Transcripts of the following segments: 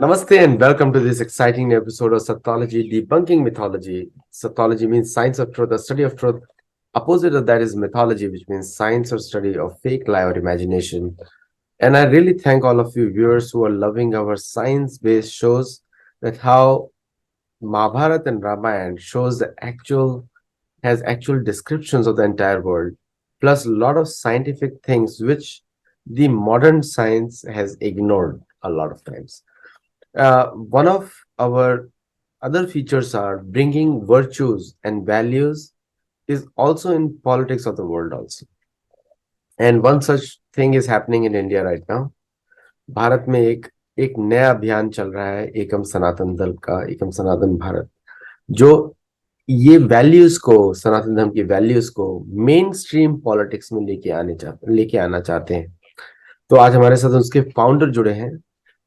Namaste and welcome to this exciting new episode of Satyology Debunking Mythology. Satyology means science of truth, the study of truth. Opposite of that is mythology, which means science or study of fake lie or imagination. And I really thank all of you viewers who are loving our science-based shows, that how Mahabharata and Ramayana shows the actual descriptions of the entire world, plus a lot of scientific things which the modern science has ignored a lot of times. One of our other features are bringing virtues and values is also in politics of the world also. And one such thing is happening in India right now. Bharat में एक नया अभियान चल रहा है, एकम सनातन दल का, एकम सनातन भारत, जो ये वैल्यूज को, सनातन धर्म की वैल्यूज को मेन स्ट्रीम पॉलिटिक्स में लेके आना चाहते हैं। तो आज हमारे साथ उसके फाउंडर जुड़े हैं।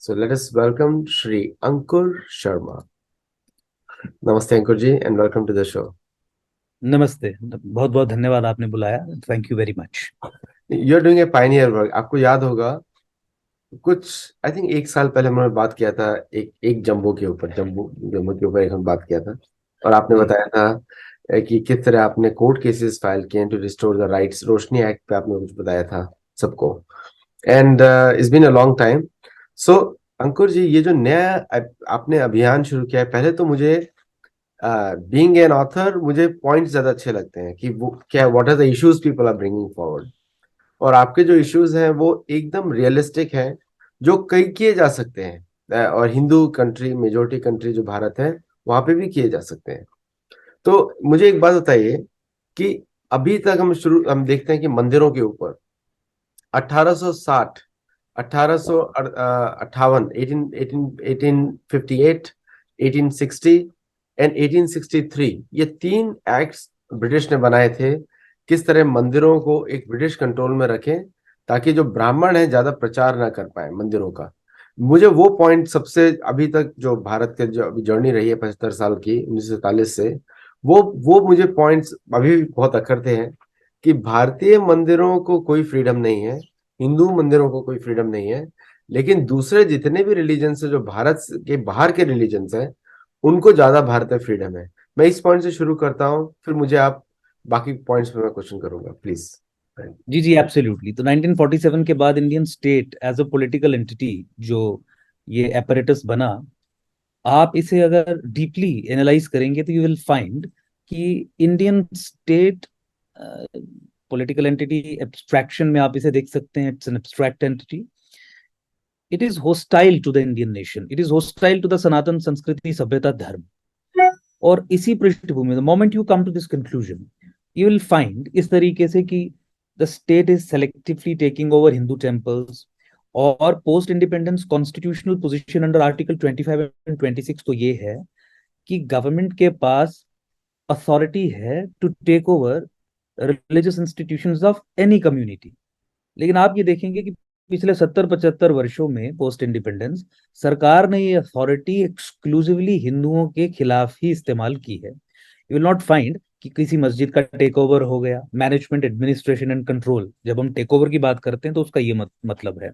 So let us welcome Shri Ankur Sharma. नमस्ते Ankur ji and welcome to the show. नमस्ते, बहुत बहुत धन्यवाद आपने बुलाया। Thank you very much. You are doing a pioneer work. आपको याद होगा कुछ, आई थिंक एक साल पहले हमने बात किया था, एक जम्बो के ऊपर एक हम बात किया था, और आपने जी बताया था कि किस तरह आपने कोर्ट केसेस फाइल किए to restore the rights. Roshni act पे आपने कुछ बताया था सबको। And it's been a long time. So Ankur ji, ये जो नया आपने अभियान शुरू किया है, पहले तो मुझे बीइंग एन ऑथर मुझे पॉइंट्स ज्यादा अच्छे लगते हैं कि वो क्या, what are the issues people are bringing forward. और आपके जो इश्यूज हैं वो एकदम रियलिस्टिक हैं, जो कई किए जा सकते हैं। और हिंदू कंट्री, मेजोरिटी कंट्री जो भारत है, वहां पे भी किए जा सकते हैं। तो मुझे एक बात बताइए कि अभी तक हम देखते हैं कि मंदिरों के ऊपर 1860, 1858, 1858, 1860 एंड 1863, ये तीन एक्ट्स ब्रिटिश ने बनाए थे, किस तरह मंदिरों को एक ब्रिटिश कंट्रोल में रखें, ताकि जो ब्राह्मण है ज्यादा प्रचार ना कर पाए मंदिरों का। मुझे वो पॉइंट सबसे, अभी तक जो भारत के जो अभी जर्नी रही है 75 साल की, 1947 से, वो मुझे पॉइंट्स अभी भी बहुत अखरते हैं कि भारतीय मंदिरों को कोई फ्रीडम नहीं है, हिंदू मंदिरों को कोई फ्रीडम नहीं है, लेकिन दूसरे जितने भी रिलीजन्स है, जो भारत के बाहर के रिलीजन्स हैं, उनको ज्यादा भारत में फ्रीडम है। मैं इस पॉइंट से शुरू करता हूँ, फिर मुझे आप बाकी पॉइंट्स पे मैं क्वेश्चन करूंगा, प्लीज। Ji ji absolutely. तो 1947 के बाद Indian state as a political entity जो ये एपरेटस बना, आप इसे अगर डीपली एनालाइज करेंगे तो यू विल फाइंड कि Indian state political entity abstraction में आप इसे देख सकते हैं। It's an abstract entity. It is hostile to the Indian nation, it is hostile to the Sanatan संस्कृति, सभ्यता, धर्म। और इसी पृष्ठभूमि में, the moment you come to this conclusion, you will find इस तरीके से कि the state is selectively taking over Hindu temples. और post independence constitutional position under article 25 and 26 तो ये है कि गवर्नमेंट के पास अथॉरिटी है to take over religious institutions of any community. लेकिन आप ये देखेंगे कि पिछले 70-75 वर्षों में पोस्ट इंडिपेंडेंस सरकार ने ये अथॉरिटी एक्सक्लूसिवली हिंदुओं के खिलाफ ही इस्तेमाल की है। यू विल नॉट फाइंड कि किसी मस्जिद का टेक ओवर हो गया। मैनेजमेंट, एडमिनिस्ट्रेशन एंड कंट्रोल, जब हम टेक ओवर की बात करते हैं तो उसका ये मतलब है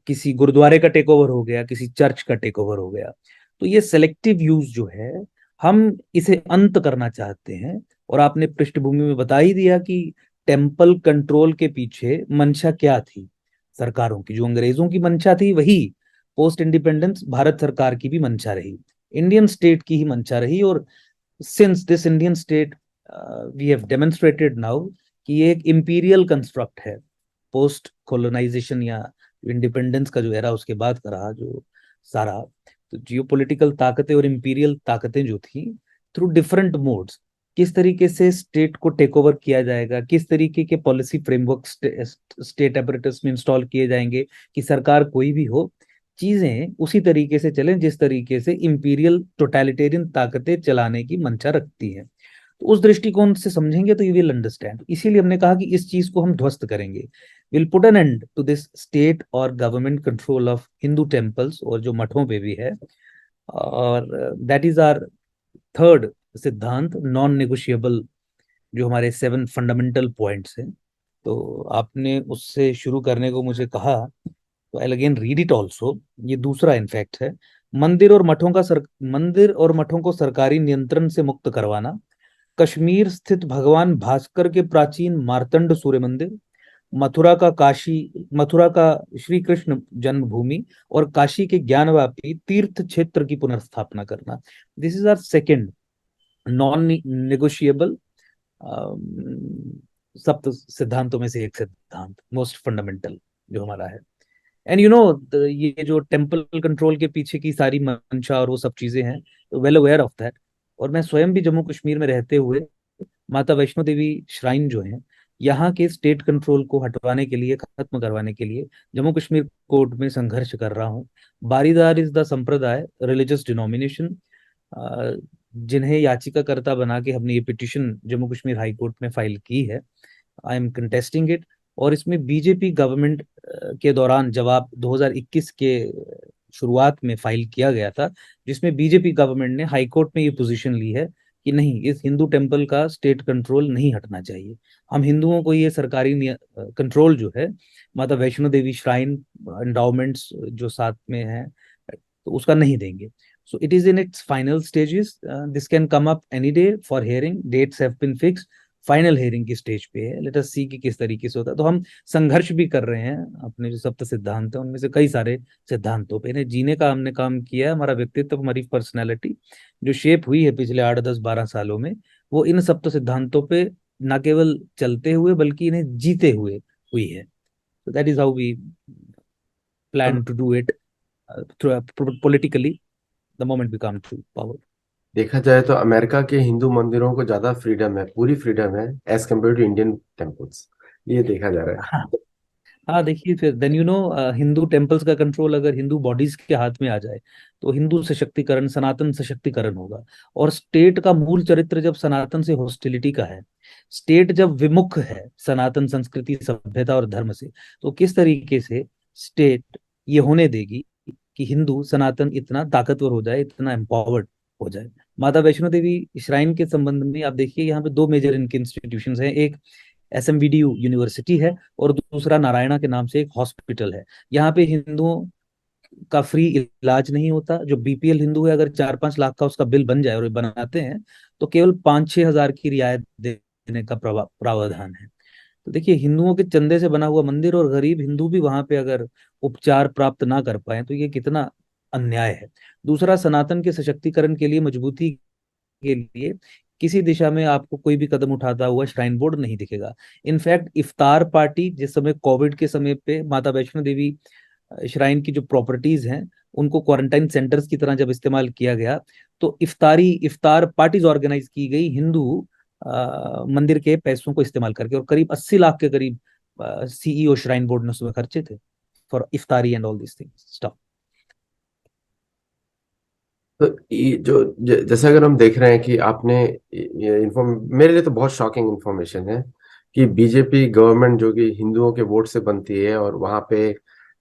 किसी गुरुद्वारे का टेक ओवर हो गया, किसी चर्च का टेक ओवर हो गया। तो ये सेलेक्टिव यूज जो है, हम इसे अंत करना चाहते हैं। और आपने पृष्ठभूमि में बता ही दिया कि टेम्पल कंट्रोल के पीछे मंशा क्या थी सरकारों की। जो अंग्रेजों की मंशा थी वही पोस्ट इंडिपेंडेंस भारत सरकार की भी मंशा रही, इंडियन स्टेट की ही मंशा रही। और since this Indian state we have demonstrated now कि ये एक इंपीरियल कंस्ट्रक्ट है। पोस्ट कॉलोनाइजेशन या इंडिपेंडेंस का जो एरा उसके बाद का रहा जो सारा, तो जियोपॉलिटिकल ताकतें और इंपीरियल ताकतें जो थी, थ्रू डिफरेंट मोड्स किस तरीके से स्टेट को टेक ओवर किया जाएगा, किस तरीके के पॉलिसी फ्रेमवर्क स्टेट अपरेटस में इंस्टॉल किए जाएंगे कि सरकार कोई भी हो, चीजें उसी तरीके से चलें जिस तरीके से इंपीरियल टोटलिटेरियन ताकतें चलाने की मंशा रखती है। तो उस दृष्टिकोण से समझेंगे तो यू विल अंडरस्टैंड। इसीलिए हमने कहा कि इस चीज को हम ध्वस्त करेंगे। Will put an end to this state और government control of Hindu temples और जो मठों पे भी है। और दैट इज आर थर्ड सिद्धांत, नॉन नेगोशिएबल, जो हमारे 7 फंडामेंटल पॉइंट्स हैं। तो आपने उससे शुरू करने को मुझे कहा, तो I again read it also. ये दूसरा इनफैक्ट है। मंदिर और मठों को सरकारी नियंत्रण से मुक्त करवाना, कश्मीर स्थित भगवान भास्कर के प्राचीन मार्तंड सूर्य मंदिर, मथुरा का श्री कृष्ण जन्मभूमि और काशी के ज्ञानवापी तीर्थ क्षेत्र की पुनर्स्थापना करना। This is our second non negotiable सप्त सिद्धांतों में से एक सिद्धांत, मोस्ट फंडामेंटल जो हमारा है। एंड यू नो, ये जो टेम्पल कंट्रोल के पीछे की सारी मंशा और वो सब चीजें हैं, वेल अवेयर ऑफ दैट। और मैं स्वयं भी जम्मू कश्मीर में रहते हुए माता वैष्णो देवी श्राइन जो है, यहाँ के स्टेट कंट्रोल को हटवाने के लिए, खत्म करवाने के लिए जम्मू कश्मीर कोर्ट में संघर्ष कर रहा हूँ। बारीदार इज द संप्रदाय, रिलीजियस डिनोमिनेशन, जिन्हें याचिकाकर्ता बना के हमने ये petition Jammu Kashmir high court में फाइल की है। I am contesting it. और इसमें बीजेपी गवर्नमेंट के दौरान, जब आप 2021 के शुरुआत में फाइल किया गया था, जिसमें बीजेपी गवर्नमेंट ने हाई कोर्ट में ये पोजीशन ली है कि नहीं, इस हिंदू टेम्पल का स्टेट कंट्रोल नहीं हटना चाहिए। हम हिंदुओं को ये सरकारी कंट्रोल जो है, माता वैष्णो देवी श्राइन एंडाउमेंट्स जो साथ में है, तो उसका नहीं देंगे। So it is in its final stages. This can come up any day for hearing. Dates have been fixed. Final hearing की स्टेज पे है। लेट अस सी कि किस तरीके से होता है। तो हम संघर्ष भी कर रहे हैं अपने जो सप्त सिद्धांत है उनमें से कई सारे सिद्धांतों पे। इन्हें जीने का हमने काम किया है। हमारा व्यक्तित्व, हमारी पर्सनैलिटी जो शेप हुई है पिछले 8 10 12 सालों में, वो इन सप्त सिद्धांतों पे न केवल चलते हुए बल्कि इन्हें जीते हुए हुई है। So that is how we plan to do it politically the moment we come to power. देखा जाए तो अमेरिका के हिंदू मंदिरों को ज्यादा फ्रीडम है, पूरी फ्रीडम है as compare to Indian temples, ये देखा जा रहा हाँ। है। हाँ, देखिए फिर then you know, Hindu temples का कंट्रोल अगर हिंदू बॉडीज के हाथ में आ जाए तो हिंदू सशक्तिकरण, सनातन सशक्तिकरण होगा। और स्टेट का मूल चरित्र जब सनातन से हॉस्टिलिटी का है, स्टेट जब विमुख है सनातन संस्कृति, सभ्यता और धर्म से, तो किस तरीके से स्टेट ये होने देगी कि हिंदू सनातन इतना ताकतवर हो जाए, इतना एम्पावर्ड हो जाए। माता वैष्णो देवी श्राइन के संबंध में आप देखिए, यहाँ पे दो मेजर इनके इंस्टीट्यूशंस हैं। एक SMVDU यूनिवर्सिटी है और दूसरा नारायणा के नाम से एक हॉस्पिटल है। यहाँ पे हिंदुओं का फ्री इलाज नहीं होता। जो BPL हिंदू है, अगर 4 5 लाख का उसका बिल बन जाए और बनाते हैं, तो केवल 5 6 हज़ार की रियायत देने का प्रावधान है। तो देखिए, हिंदुओं के चंदे से बना हुआ मंदिर और गरीब हिंदू भी वहां पे अगर उपचार प्राप्त ना कर पाए तो ये कितना अन्याय है। दूसरा, सनातन के सशक्तिकरण के लिए, मजबूती के लिए किसी दिशा में आपको कोई भी कदम उठाता हुआ श्राइन बोर्ड नहीं दिखेगा। इनफैक्ट इफ्तार पार्टी, जिस समय कोविड के समय पे माता वैष्णो देवी श्राइन की जो प्रॉपर्टीज हैं उनको क्वारंटाइन सेंटर्स की तरह जब इस्तेमाल किया गया, तो इफ्तार पार्टीज ऑर्गेनाइज की गई हिंदू मंदिर के पैसों को इस्तेमाल करके, और करीब 80 लाख के करीब CEO श्राइन बोर्ड ने उसमें खर्चे थे for iftari and all this things stuff. तो ये जो जैसे अगर हम देख रहे हैं कि आपने ये इन्फॉर्म, मेरे लिए तो बहुत शॉकिंग इन्फॉर्मेशन है कि बीजेपी गवर्नमेंट जो कि हिंदुओं के वोट से बनती है और वहां पे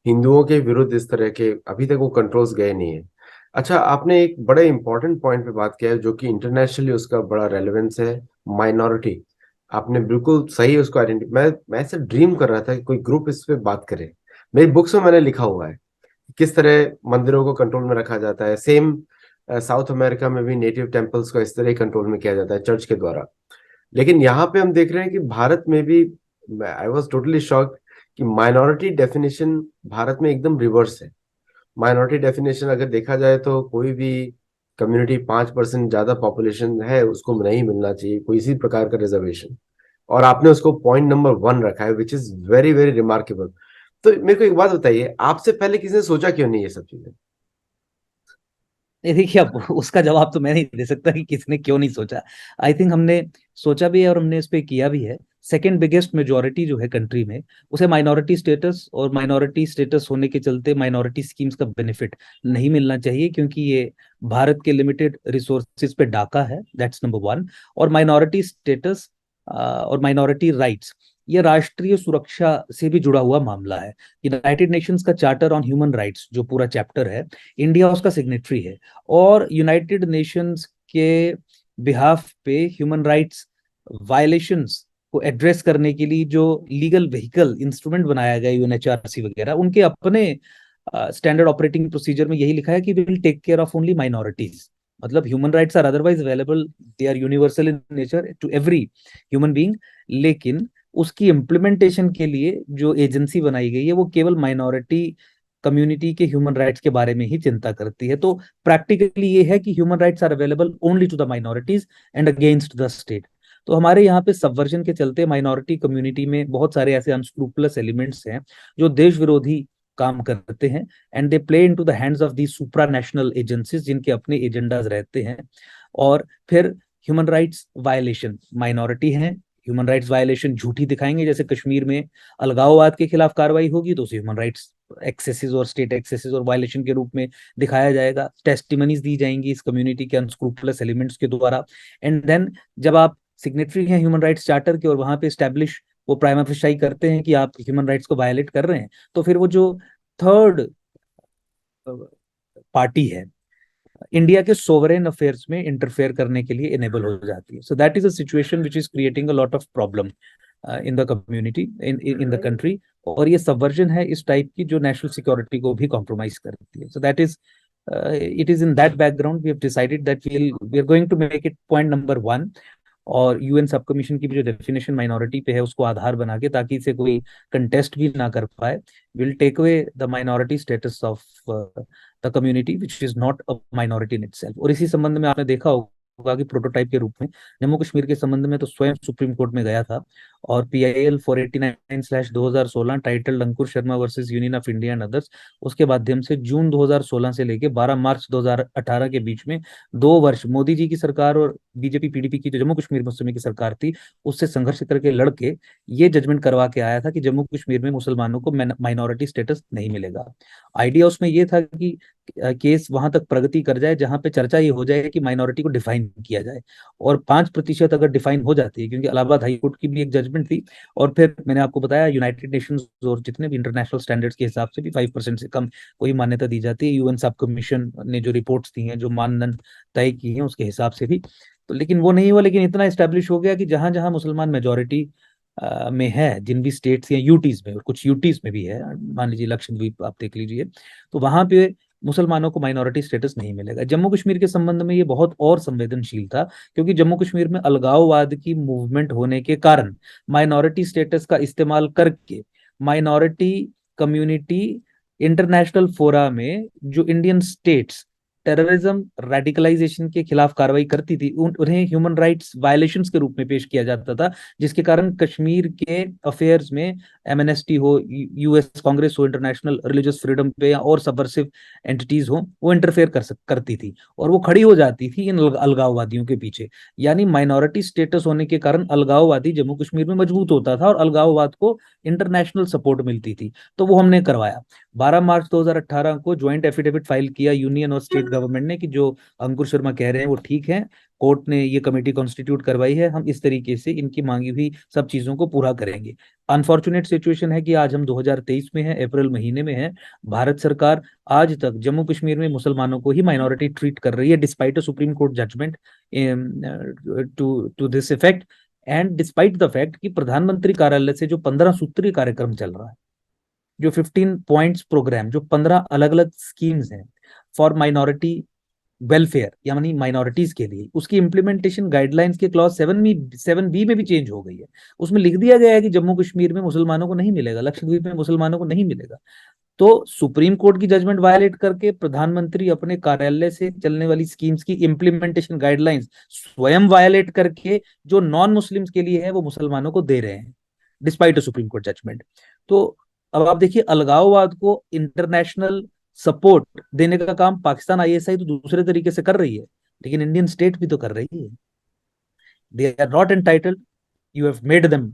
हिंदुओं के विरुद्ध इस तरह के अभी तक वो कंट्रोल्स गए नहीं है। अच्छा, आपने एक बड़े इंपॉर्टेंट पॉइंट पे बात किया है जो कि इंटरनेशनली उसका बड़ा रेलेवेंस है, माइनॉरिटी। आपने बिल्कुल सही उसको आइडेंटिफाई, मैं ऐसे ड्रीम कर रहा था कि कोई ग्रुप इस पे बात करे। मेरी बुक्स में मैंने लिखा हुआ है किस तरह मंदिरों को कंट्रोल में रखा जाता है। सेम साउथ अमेरिका में भी नेटिव टेम्पल्स को इस तरह कंट्रोल में किया जाता है चर्च के द्वारा। लेकिन यहाँ पे हम देख रहे हैं कि भारत में भी, आई वॉज टोटली शॉक्ड कि माइनॉरिटी डेफिनेशन भारत में एकदम रिवर्स है। माइनॉरिटी डेफिनेशन अगर देखा जाए तो कोई भी कम्युनिटी 5% ज्यादा पॉपुलेशन है उसको नहीं मिलना चाहिए कोई इसी प्रकार का रिजर्वेशन, और आपने उसको पॉइंट नंबर 1 रखा है, which is very very remarkable. तो मेरे को एक बात बताइए, आपसे पहले किसी ने सोचा क्यों नहीं ये सब चीजें? नहीं, देखिए, अब उसका जवाब तो मैं नहीं दे सकता कि किसने क्यों नहीं सोचा। आई थिंक हमने सोचा भी है और हमने इस पे किया भी है। सेकेंड बिगेस्ट मेजोरिटी जो है कंट्री में, उसे माइनॉरिटी स्टेटस, और माइनॉरिटी स्टेटस होने के चलते माइनॉरिटी स्कीम्स का बेनिफिट नहीं मिलना चाहिए, क्योंकि ये भारत के लिमिटेड रिसोर्सेज पे डाका है। That's number 1। और माइनॉरिटी स्टेटस और माइनॉरिटी राइट्स, ये राष्ट्रीय सुरक्षा से भी जुड़ा हुआ मामला है। यूनाइटेड नेशंस का चार्टर ऑन ह्यूमन राइट्स जो पूरा चैप्टर है, इंडिया उसका सिग्नेटरी है। और यूनाइटेड नेशंस के बिहाफ पे ह्यूमन राइट्स वायलेशंस को एड्रेस करने के लिए जो लीगल व्हीकल इंस्ट्रूमेंट बनाया गया यूएनएचआरसी वगैरह, उनके अपने स्टैंडर्ड ऑपरेटिंग प्रोसीजर में यही लिखा है कि we will take care of only minorities. मतलब human rights are otherwise available, they are universal in nature to every human being, लेकिन उसकी इम्प्लीमेंटेशन के लिए जो एजेंसी बनाई गई है वो केवल माइनॉरिटी कम्युनिटी के ह्यूमन राइट्स के बारे में ही चिंता करती है। तो प्रैक्टिकली ये है कि human rights are available only to the minorities and against the state. तो हमारे यहाँ पे सबवर्जन के चलते माइनॉरिटी कम्युनिटी में बहुत सारे ऐसे अनस्क्रूपलस एलिमेंट्स हैं जो देश विरोधी काम करते हैं, and they play into the hands of the supra national agencies जिनके अपने एजेंडाज रहते हैं। और फिर ह्यूमन राइट्स वायलेशन, माइनॉरिटी हैं, ह्यूमन राइट्स वायलेशन झूठी दिखाएंगे, जैसे कश्मीर में अलगाववाद के खिलाफ कार्रवाई होगी तो उसे ह्यूमन राइट्स एक्सेसेस और स्टेट एक्सेसेस और वायलेशन के रूप में दिखाया जाएगा, टेस्टिमनीज दी जाएंगी इस कम्युनिटी के अनस्क्रूपलस एलिमेंट्स के द्वारा। एंड देन जब आप सिग्नेटरी हैं ह्यूमन राइट्स चार्टर के और वहां पे स्टैब्लिश वो प्राइमा फेसाई करते हैं कि आप ह्यूमन राइट्स को वायलेट कर रहे हैं, तो फिर वो जो थर्ड पार्टी है इंडिया के सोवरेन अफेयर्स में इंटरफेयर करने के लिए इनेबल हो जाती है। सो that is a situation which is creating a lot of problem in the community, in the country. और ये सबवर्जन है इस टाइप की जो नेशनल सिक्योरिटी को भी कॉम्प्रोमाइज करती है। सो that is it is in that background we have decided that we are going to make it point number 1, और यूएन सब कमीशन की भी जो डेफिनेशन माइनॉरिटी पे है उसको आधार बना के, ताकि इसे कोई कंटेस्ट भी ना कर पाए, will take away the minority status of the community which is not a minority in itself. और इसी संबंध में आपने देखा होगा कि प्रोटोटाइप के रूप में जम्मू कश्मीर के संबंध में तो स्वयं सुप्रीम कोर्ट में गया था, और PIL 489/2016 title Ankur Sharma versus union of India and others, उसके माध्यम से जून 2016 से लेके 12 मार्च 2018 के बीच में 2 वर्ष मोदी जी की सरकार और बीजेपी PDP की जो जम्मू कश्मीर में उस समय की सरकार थी उससे संघर्ष करके लड़के ये जजमेंट करवा के आया था कि जम्मू कश्मीर में मुसलमानों को माइनॉरिटी स्टेटस नहीं मिलेगा। आइडिया उसमें ये था कि केस वहां तक प्रगति कर जाए जहां पे चर्चा ये हो जाए कि माइनॉरिटी को डिफाइन किया जाए, और 5% अगर डिफाइन हो जाती है, क्योंकि इलाहाबाद हाई कोर्ट की भी एक जजमेंट थी, और फिर मैंने आपको बताया यूनाइटेड नेशंस और जितने भी इंटरनेशनल स्टैंडर्ड्स के हिसाब से भी 5% से कम कोई मान्यता दी जाती है। यूएन सब कमीशन ने जो रिपोर्ट्स दी हैं, जो मानदंड तय किए हैं उसके हिसाब से भी, तो लेकिन वो नहीं हुआ। लेकिन इतना एस्टेब्लिश हो गया कि जहां जहां मुसलमान मेजोरिटी में है, जिन भी स्टेट्स या यूटीज में, और कुछ यूटीज में भी है, मान लीजिए लक्षद्वीप आप देख लीजिए, तो वहां पे मुसलमानों को माइनॉरिटी स्टेटस नहीं मिलेगा। जम्मू कश्मीर के संबंध में ये बहुत और संवेदनशील था, क्योंकि जम्मू कश्मीर में अलगाववाद की मूवमेंट होने के कारण माइनॉरिटी स्टेटस का इस्तेमाल करके माइनॉरिटी कम्युनिटी इंटरनेशनल फोरा में जो इंडियन स्टेट्स टेररिज्म रेडिकलाइजेशन के खिलाफ कार्रवाई करती थी उन्हें ह्यूमन राइट्स वायलेशंस के रूप में पेश किया जाता था, जिसके कारण कश्मीर के अफेयर्स में MNST हो, US कांग्रेस हो, इंटरनेशनल रिलीजियस फ्रीडम पे, या और सबवर्सिव एंटिटीज हो, वो इंटरफेयर करती थी, और वो खड़ी हो जाती थी इन अलगाववादियों के पीछे। यानी माइनॉरिटी स्टेटस होने के कारण अलगाववादी जम्मू कश्मीर में मजबूत होता था और अलगाववाद को इंटरनेशनल सपोर्ट मिलती थी। तो वो हमने करवाया। 12 मार्च 2018 को ज्वाइंट एफिडेविट फाइल किया यूनियन और स्टेट गवर्नमेंट ने कि जो अंकुर शर्मा कह रहे हैं वो ठीक है, कोर्ट ने ये कमेटी कॉन्स्टिट्यूट करवाई है, हम इस तरीके से इनकी मांगी हुई सब चीजों को पूरा करेंगे। अनफॉर्चुनेट सिचुएशन है कि आज हम 2023 में हैं, अप्रैल महीने में है, भारत सरकार आज तक जम्मू कश्मीर में मुसलमानों को ही माइनॉरिटी ट्रीट कर रही है, despite a Supreme Court judgement to this effect, and despite the fact कि प्रधानमंत्री कार्यालय से जो 15 सूत्रीय कार्यक्रम चल रहा है, जो 15 पॉइंट्स प्रोग्राम, जो 15 अलग अलग स्कीम्स हैं फॉर माइनॉरिटी वेलफेयर यानी माइनॉरिटीज के लिए, उसकी इंप्लीमेंटेशन गाइडलाइंस के क्लॉज 7B में भी चेंज हो गई है। उसमें लिख दिया गया है कि जम्मू कश्मीर में मुसलमानों को नहीं मिलेगा, लक्षद्वीप में मुसलमानों को नहीं मिलेगा। तो सुप्रीम कोर्ट की जजमेंट वायलेट करके प्रधानमंत्री अपने कार्यालय से चलने वाली स्कीम्स की इंप्लीमेंटेशन गाइडलाइंस स्वयं वायलेट करके जो नॉन मुस्लिम्स के लिए है वो मुसलमानों को दे रहे हैं, डिस्पाइट सुप्रीम कोर्ट जजमेंट। तो अब आप देखिए, अलगाववाद को इंटरनेशनल सपोर्ट देने का काम पाकिस्तान ISI तो दूसरे तरीके से कर रही है, लेकिन इंडियन स्टेट भी तो कर रही है। They are not entitled, you have made them,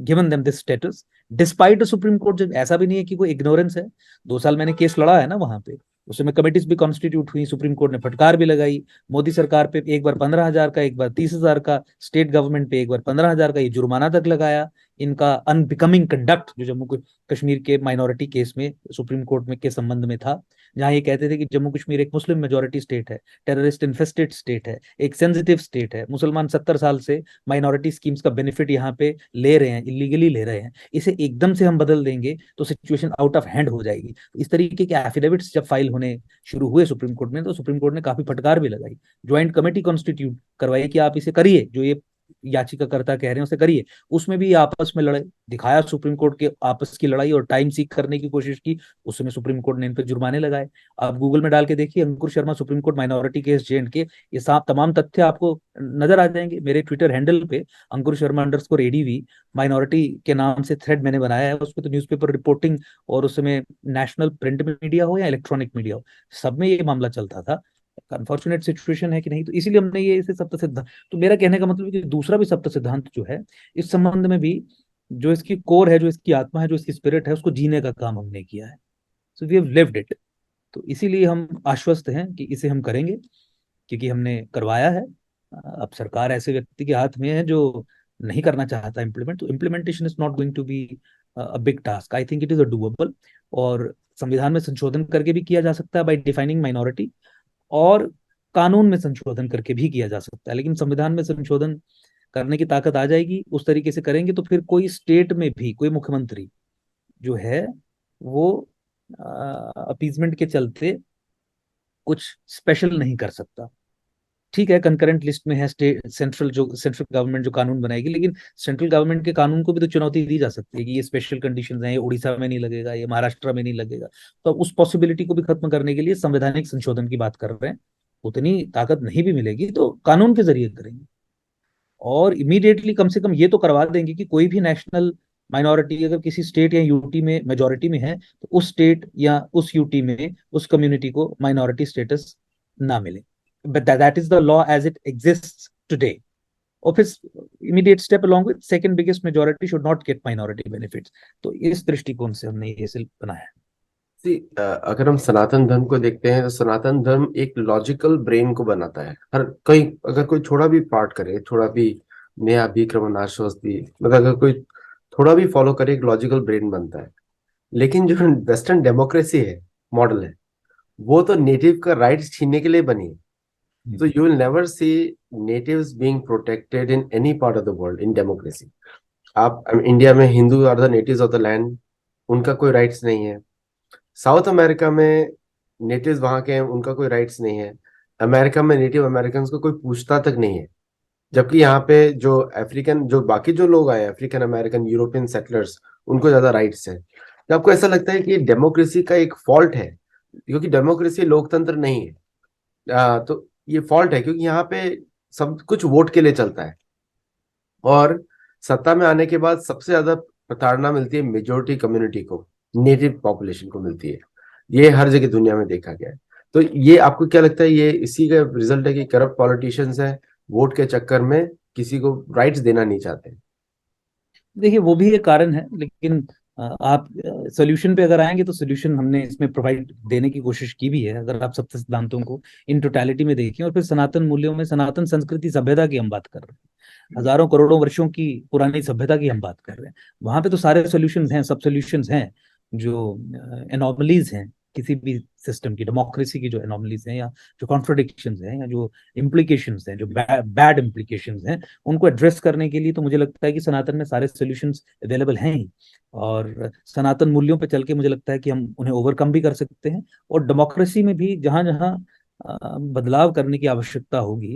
given them this status despite Supreme Court. जब ऐसा भी नहीं है कि कोई इग्नोरेंस है, 2 साल मैंने केस लड़ा है ना वहां पे, उसमें कमेटीज भी कॉन्स्टिट्यूट हुई, सुप्रीम कोर्ट ने फटकार भी लगाई मोदी सरकार पे, एक बार 15,000 का, एक बार 30,000 का, स्टेट गवर्नमेंट पे एक बार 15,000 का ये जुर्माना तक लगाया इनका अनबिकमिंग कंडक्ट जो जम्मू कश्मीर के माइनॉरिटी केस में सुप्रीम कोर्ट में के संबंध में था। जहां ये कहते थे कि जम्मू कश्मीर एक मुस्लिम मेजोरिटी स्टेट है, टेररिस्ट इन्फेस्टेड स्टेट है, एक सेंसिटिव स्टेट है, मुसलमान 70 साल से माइनॉरिटी स्कीम्स का बेनिफिट यहाँ पे ले रहे हैं, इलीगली ले रहे हैं, इसे एकदम से हम बदल देंगे तो सिचुएशन आउट ऑफ हैंड हो जाएगी। इस तरीके के एफिडेविट्स जब फाइल होने शुरू हुए सुप्रीम कोर्ट में, तो सुप्रीम कोर्ट ने काफी फटकार भी लगाई, ज्वाइंट कमेटी कॉन्स्टिट्यूट करवाई कि आप इसे करिए, जो ये याचिकाकर्ता कह रहे हैं उसे करिए। उसमें भी आपस में लड़े, दिखाया सुप्रीम कोर्ट के आपस की लड़ाई, और टाइम सीख करने की कोशिश की, उसमें सुप्रीम कोर्ट ने इन पे जुर्माने लगाए। आप गूगल में डाल के देखिए Ankur Sharma supreme court minority case J and K, ये साफ तमाम तथ्य आपको नजर आ जाएंगे। मेरे ट्विटर हैंडल पे अंकुर शर्मा अंडरस्कोर एडीवी माइनॉरिटी के नाम से थ्रेड मैंने बनाया है, उसमें तो न्यूज़पेपर रिपोर्टिंग और उसमें नेशनल प्रिंट मीडिया हो या इलेक्ट्रॉनिक मीडिया हो, सब में ये मामला चलता था। अनफॉर्चुनेट सिचुएशन है कि नहीं, तो इसीलिए हमने ये इसे सप्त सिद्धांत, तो मेरा कहने का मतलब है कि दूसरा भी सप्त सिद्धांत जो है, इस संबंध में भी जो इसकी कोर है, जो इसकी आत्मा है, जो इसकी स्पिरिट है, उसको जीने का काम हमने किया है। So we have lived it. तो इसीलिए हम आश्वस्त हैं कि इसे हम करेंगे, क्योंकि हमने करवाया है। अब सरकार ऐसे व्यक्ति के हाथ में है जो नहीं करना चाहता इम्प्लीमेंट, तो implementation is not going to be a big task, I think it is a doable. और संविधान में संशोधन करके भी किया जा सकता है बाय डिफाइनिंग माइनॉरिटी, और कानून में संशोधन करके भी किया जा सकता है। लेकिन संविधान में संशोधन करने की ताकत आ जाएगी, उस तरीके से करेंगे तो फिर कोई स्टेट में भी कोई मुख्यमंत्री जो है वो अपीजमेंट के चलते कुछ स्पेशल नहीं कर सकता। ठीक है, कंकरेंट लिस्ट में है स्टेट, सेंट्रल गवर्नमेंट जो कानून बनाएगी, लेकिन सेंट्रल गवर्नमेंट के कानून को भी तो चुनौती दी जा सकती है कि ये स्पेशल कंडीशंस हैं, ये उड़ीसा में नहीं लगेगा, ये महाराष्ट्र में नहीं लगेगा। तो उस पॉसिबिलिटी को भी खत्म करने के लिए संवैधानिक संशोधन की बात कर रहे हैं। उतनी ताकत नहीं भी मिलेगी तो कानून के जरिए करेंगे, और इमीडिएटली कम से कम ये तो करवा देंगे कि कोई भी नेशनल माइनॉरिटी अगर किसी स्टेट या यूटी में मेजोरिटी में है, तो उस स्टेट या उस यूटी में उस कम्युनिटी को माइनॉरिटी स्टेटस ना मिले। But that is the law as it exists today. और फिर immediate step along with second biggest majority should not get minority benefits. तो इस दृष्टिकोण से हमने ये सिल बनाया है। अगर हम सनातन धर्म को देखते हैं तो सनातन धर्म एक लॉजिकल ब्रेन को बनाता है। हर कोई अगर कोई थोड़ा भी पार्ट करे, थोड़ा भी नेहा विक्रमनाशोस्ति, मतलब अगर कोई थोड़ा भी फॉलो करे, एक लॉजिकल ब्रेन बनता है। लेकिन जो वेस्टर्न डेमोक्रेसी है, मॉडल है, वो तो नेटिव का राइट्स छीनने के लिए बनी है। तो you will never see natives being protected in any part of the world in democracy. आप इंडिया में Hindu are the natives of the land, उनका कोई राइट्स नहीं है। साउथ अमेरिका में नेटिव्स वहां के हैं, उनका कोई राइट्स नहीं है। अमेरिका में नेटिव अमेरिकन को कोई पूछता तक नहीं है। जबकि यहाँ पे जो अफ्रीकन, जो बाकी जो लोग आए, अफ्रीकन अमेरिकन, यूरोपियन सेटलर्स, उनको ज्यादा राइट्स है। तो आपको ऐसा लगता है कि डेमोक्रेसी का एक फॉल्ट है, क्योंकि डेमोक्रेसी लोकतंत्र नहीं है। तो ये फॉल्ट है क्योंकि यहाँ पे सब कुछ वोट के लिए चलता है, और सत्ता में आने के बाद सबसे ज्यादा प्रताड़ना मिलती है मेजोरिटी कम्युनिटी को, नेटिव पॉपुलेशन को मिलती है। ये हर जगह दुनिया में देखा गया है। तो ये आपको क्या लगता है, ये इसी का रिजल्ट है कि करप्ट पॉलिटिशियंस है, वोट के चक्कर में किसी को राइट्स देना नहीं चाहते? देखिए वो भी एक कारण है, लेकिन आप सोल्यूशन पे अगर आएंगे तो सोल्यूशन हमने इसमें प्रोवाइड देने की कोशिश की भी है। अगर आप सप्त सिद्धांतों को इन टोटलिटी में देखें, और फिर सनातन मूल्यों में सनातन संस्कृति सभ्यता की हम बात कर रहे हैं, हजारों करोड़ों वर्षों की पुरानी सभ्यता की हम बात कर रहे हैं, वहां पे तो सारे सोल्यूशंस हैं, सब सोल्यूशंस हैं। जो एनॉमलीज हैं किसी भी सिस्टम की, डेमोक्रेसी की जो एनॉमलीज हैं, या जो कॉन्ट्रोडिक्शंस हैं, या जो इम्प्लीकेशंस हैं, जो बैड इम्प्लीकेशंस हैं, उनको एड्रेस करने के लिए तो मुझे लगता है कि सनातन में सारे सॉल्यूशंस अवेलेबल हैं ही। और सनातन मूल्यों पे चल के मुझे लगता है कि हम उन्हें ओवरकम भी कर सकते हैं। और डेमोक्रेसी में भी जहां जहां बदलाव करने की आवश्यकता होगी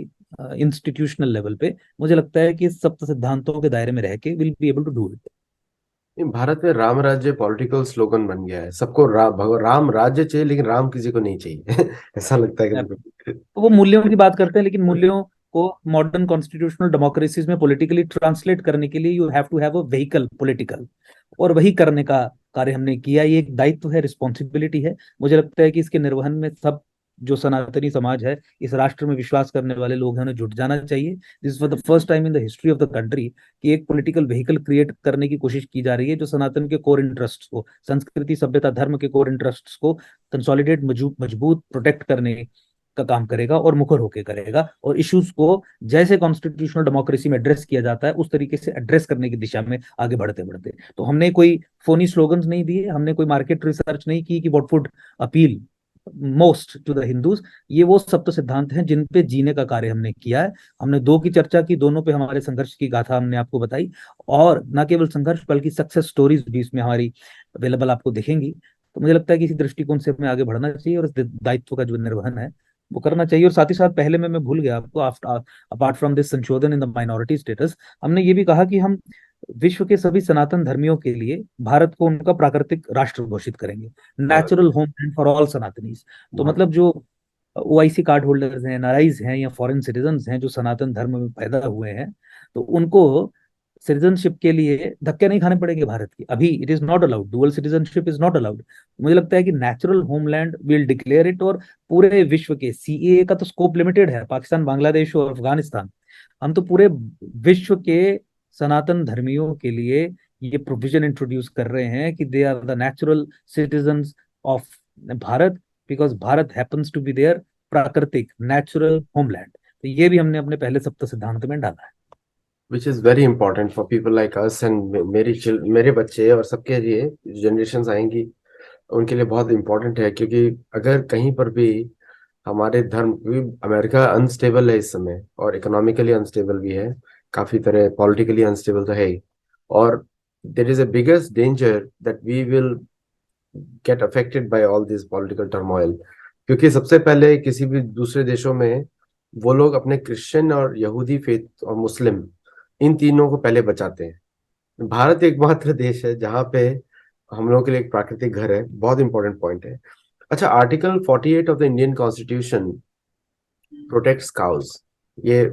इंस्टीट्यूशनल लेवल पे, मुझे लगता है कि सप्त सिद्धांतों के दायरे में रह के will be able to do it. Bharat में राम राज्य पॉलिटिकल स्लोगन बन गया है। सबको राम राज्य चाहिए, लेकिन राम किसी को नहीं चाहिए। ऐसा लगता है कभी। तो वो मूल्यों की बात करते हैं, लेकिन मूल्यों को मॉडर्न कॉन्स्टिट्यूशनल डेमोक्रेसीज में पॉलिटिकली ट्रांसलेट करने के लिए you have to have a vehicle political, और वही करने का कार्य हमने किया। ये एक दायित्व है, रिस्पॉन्सिबिलिटी है। मुझे लगता है कि इसके निर्वहन में सब जो सनातनी समाज है, इस राष्ट्र में विश्वास करने वाले लोग हैं, उन्हें जुट जाना चाहिए। This for the first time in the history of the country कि एक पॉलिटिकल व्हीकल क्रिएट करने की कोशिश की जा रही है जो सनातन के कोर इंटरेस्ट को, संस्कृति सभ्यता धर्म के कोर इंटरेस्ट को कंसोलिडेट, मजबूत प्रोटेक्ट करने का काम करेगा, और मुखर होकर करेगा, और इश्यूज को जैसे कॉन्स्टिट्यूशनल डेमोक्रेसी में एड्रेस किया जाता है उस तरीके से एड्रेस करने की दिशा में आगे बढ़ते बढ़ते। तो हमने कोई फोनी स्लोगन्स नहीं दिए, हमने कोई मार्केट रिसर्च नहीं की कि what would appeal most to the Hindus. ये वो सप्त सिद्धांत हैं जिन पे जीने का कार्य हमने किया है। हमने दो की चर्चा की, दोनों पे हमारे संघर्ष की गाथा हमने आपको बताई, और न केवल संघर्ष बल्कि सक्सेस स्टोरीज भी इसमें हमारी अवेलेबल आपको दिखेंगी। तो मुझे लगता है कि इसी दृष्टिकोण से हमें आगे बढ़ना चाहिए और इस दायित्व का जो निर्वहन है वो करना चाहिए। और साथ ही साथ पहले में मैं भूल गया आपको, अपार्ट फ्रॉम दिस संशोधन इन द माइनॉरिटी स्टेटस, हमने ये भी कहा कि हम विश्व के सभी सनातन धर्मियों के लिए भारत को उनका प्राकृतिक राष्ट्र घोषित करेंगे, नेचुरल होमलैंड फॉर ऑल सनातनीज। तो बहुत मतलब जो ओआईसी कार्ड होल्डर्स हैं, एनआरआईज हैं या फॉरेन सिटीजन्स हैं जो सनातन धर्म में पैदा हुए हैं, तो उनको सिटीजनशिप के लिए धक्के नहीं खाने पड़ेंगे भारत की। अभी it is not allowed, dual citizenship is not allowed. मुझे लगता है कि natural homeland will declare it. और पूरे विश्व के सीएए का तो स्कोप लिमिटेड है, पाकिस्तान, बांग्लादेश और अफगानिस्तान। हम तो पूरे विश्व के सनातन धर्मियों के लिए ये प्रोविजन इंट्रोड्यूस कर रहे हैं कि they are the natural citizens of Bharat, because Bharat happens to be their प्राकृतिक नेचुरल होमलैंड। तो ये भी हमने अपने पहले सप्त सिद्धांत में डाला है। Which is very important for people like us and मेरे बच्चे और सबके लिए, जनरेशन आएंगी उनके लिए बहुत इंपॉर्टेंट है। क्योंकि अगर कहीं पर भी हमारे धर्म, क्योंकि अमेरिका अनस्टेबल है इस समय और इकोनॉमिकली अनस्टेबल भी है, काफी तरह पॉलिटिकली अनस्टेबल तो है ही, और there is a biggest danger that we will get affected by all this political turmoil. क्योंकि सबसे पहले किसी भी दूसरे देशों में वो लोग अपने क्रिश्चियन और यहूदी फेथ और मुस्लिम, इन तीनों को पहले बचाते हैं। भारत एकमात्र देश है जहाँ पे हम लोगों के लिए एक प्राकृतिक घर है। बहुत इंपॉर्टेंट पॉइंट है। अच्छा, article 48 of the Indian constitution protects cows, ये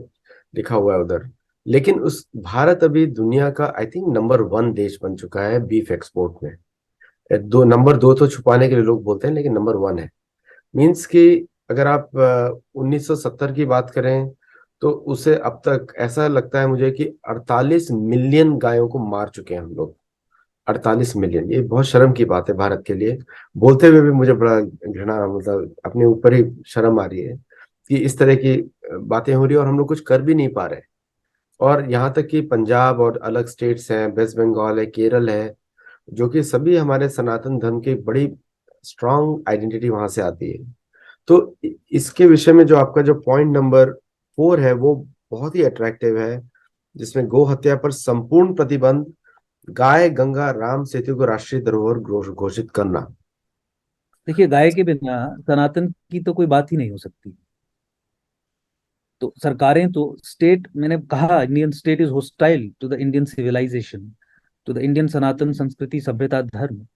लिखा हुआ है उधर। लेकिन उस भारत अभी दुनिया का आई थिंक नंबर 1 देश बन चुका है बीफ एक्सपोर्ट में। नंबर 2 तो छुपाने के लिए लोग बोलते हैं, लेकिन नंबर 1 है। मीन्स कि अगर आप 1970 की बात करें तो उसे अब तक ऐसा लगता है मुझे कि 48 मिलियन गायों को मार चुके हैं हम लोग। 48 मिलियन, ये बहुत शर्म की बात है भारत के लिए। बोलते हुए भी मुझे बड़ा घृणा, मतलब अपने ऊपर ही शर्म आ रही है कि इस तरह की बातें हो रही है और हम लोग कुछ कर भी नहीं पा रहे। और यहाँ तक कि पंजाब और अलग स्टेट्स हैं, वेस्ट बंगाल है, केरल है, जो कि सभी हमारे सनातन धर्म की बड़ी स्ट्रांग आइडेंटिटी वहां से आती है। तो इसके विषय में जो आपका जो पॉइंट नंबर 4 है वो बहुत ही अट्रैक्टिव है, जिसमें गो हत्या पर संपूर्ण प्रतिबंध, गाय गंगा राम सेतु को राष्ट्रीय धरोहर घोषित करना। देखिए, गाय के बिना सनातन की तो कोई बात ही नहीं हो सकती। तो सरकारें तो स्टेट, मैंने कहा Indian state is hostile to the Indian civilisation, to the Indian Sanatan संस्कृति सभ्यता धर्म।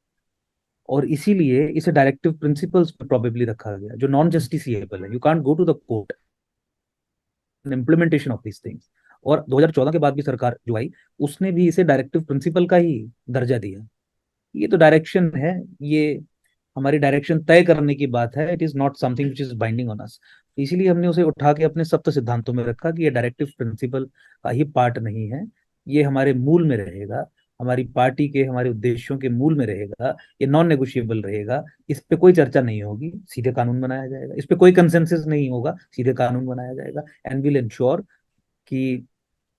और इसीलिए इसे डायरेक्टिव प्रिंसिपल्स पे प्रोबेबली रखा गया जो नॉन जस्टिसिएबल है। You can't go to the court implementation of these things. और 2014 के बाद भी सरकार जो आई उसने भी इसे डायरेक्टिव प्रिंसिपल का ही दर्जा दिया। ये तो डायरेक्शन है, ये हमारी डायरेक्शन तय करने की बात है। It is not something which is binding on us. इसीलिए हमने उसे उठा के अपने सप्त सिद्धांतों में रखा कि ये डायरेक्टिव प्रिंसिपल का ही पार्ट नहीं है, ये हमारे मूल में रहेगा, हमारी पार्टी के, हमारे उद्देश्यों के मूल में रहेगा। ये नॉन नेगोशिएबल रहेगा, इस पे कोई चर्चा नहीं होगी, सीधे कानून बनाया जाएगा। इस पे कोई कंसेंसस नहीं होगा, सीधे कानून बनाया जाएगा। एंड विल इंश्योर कि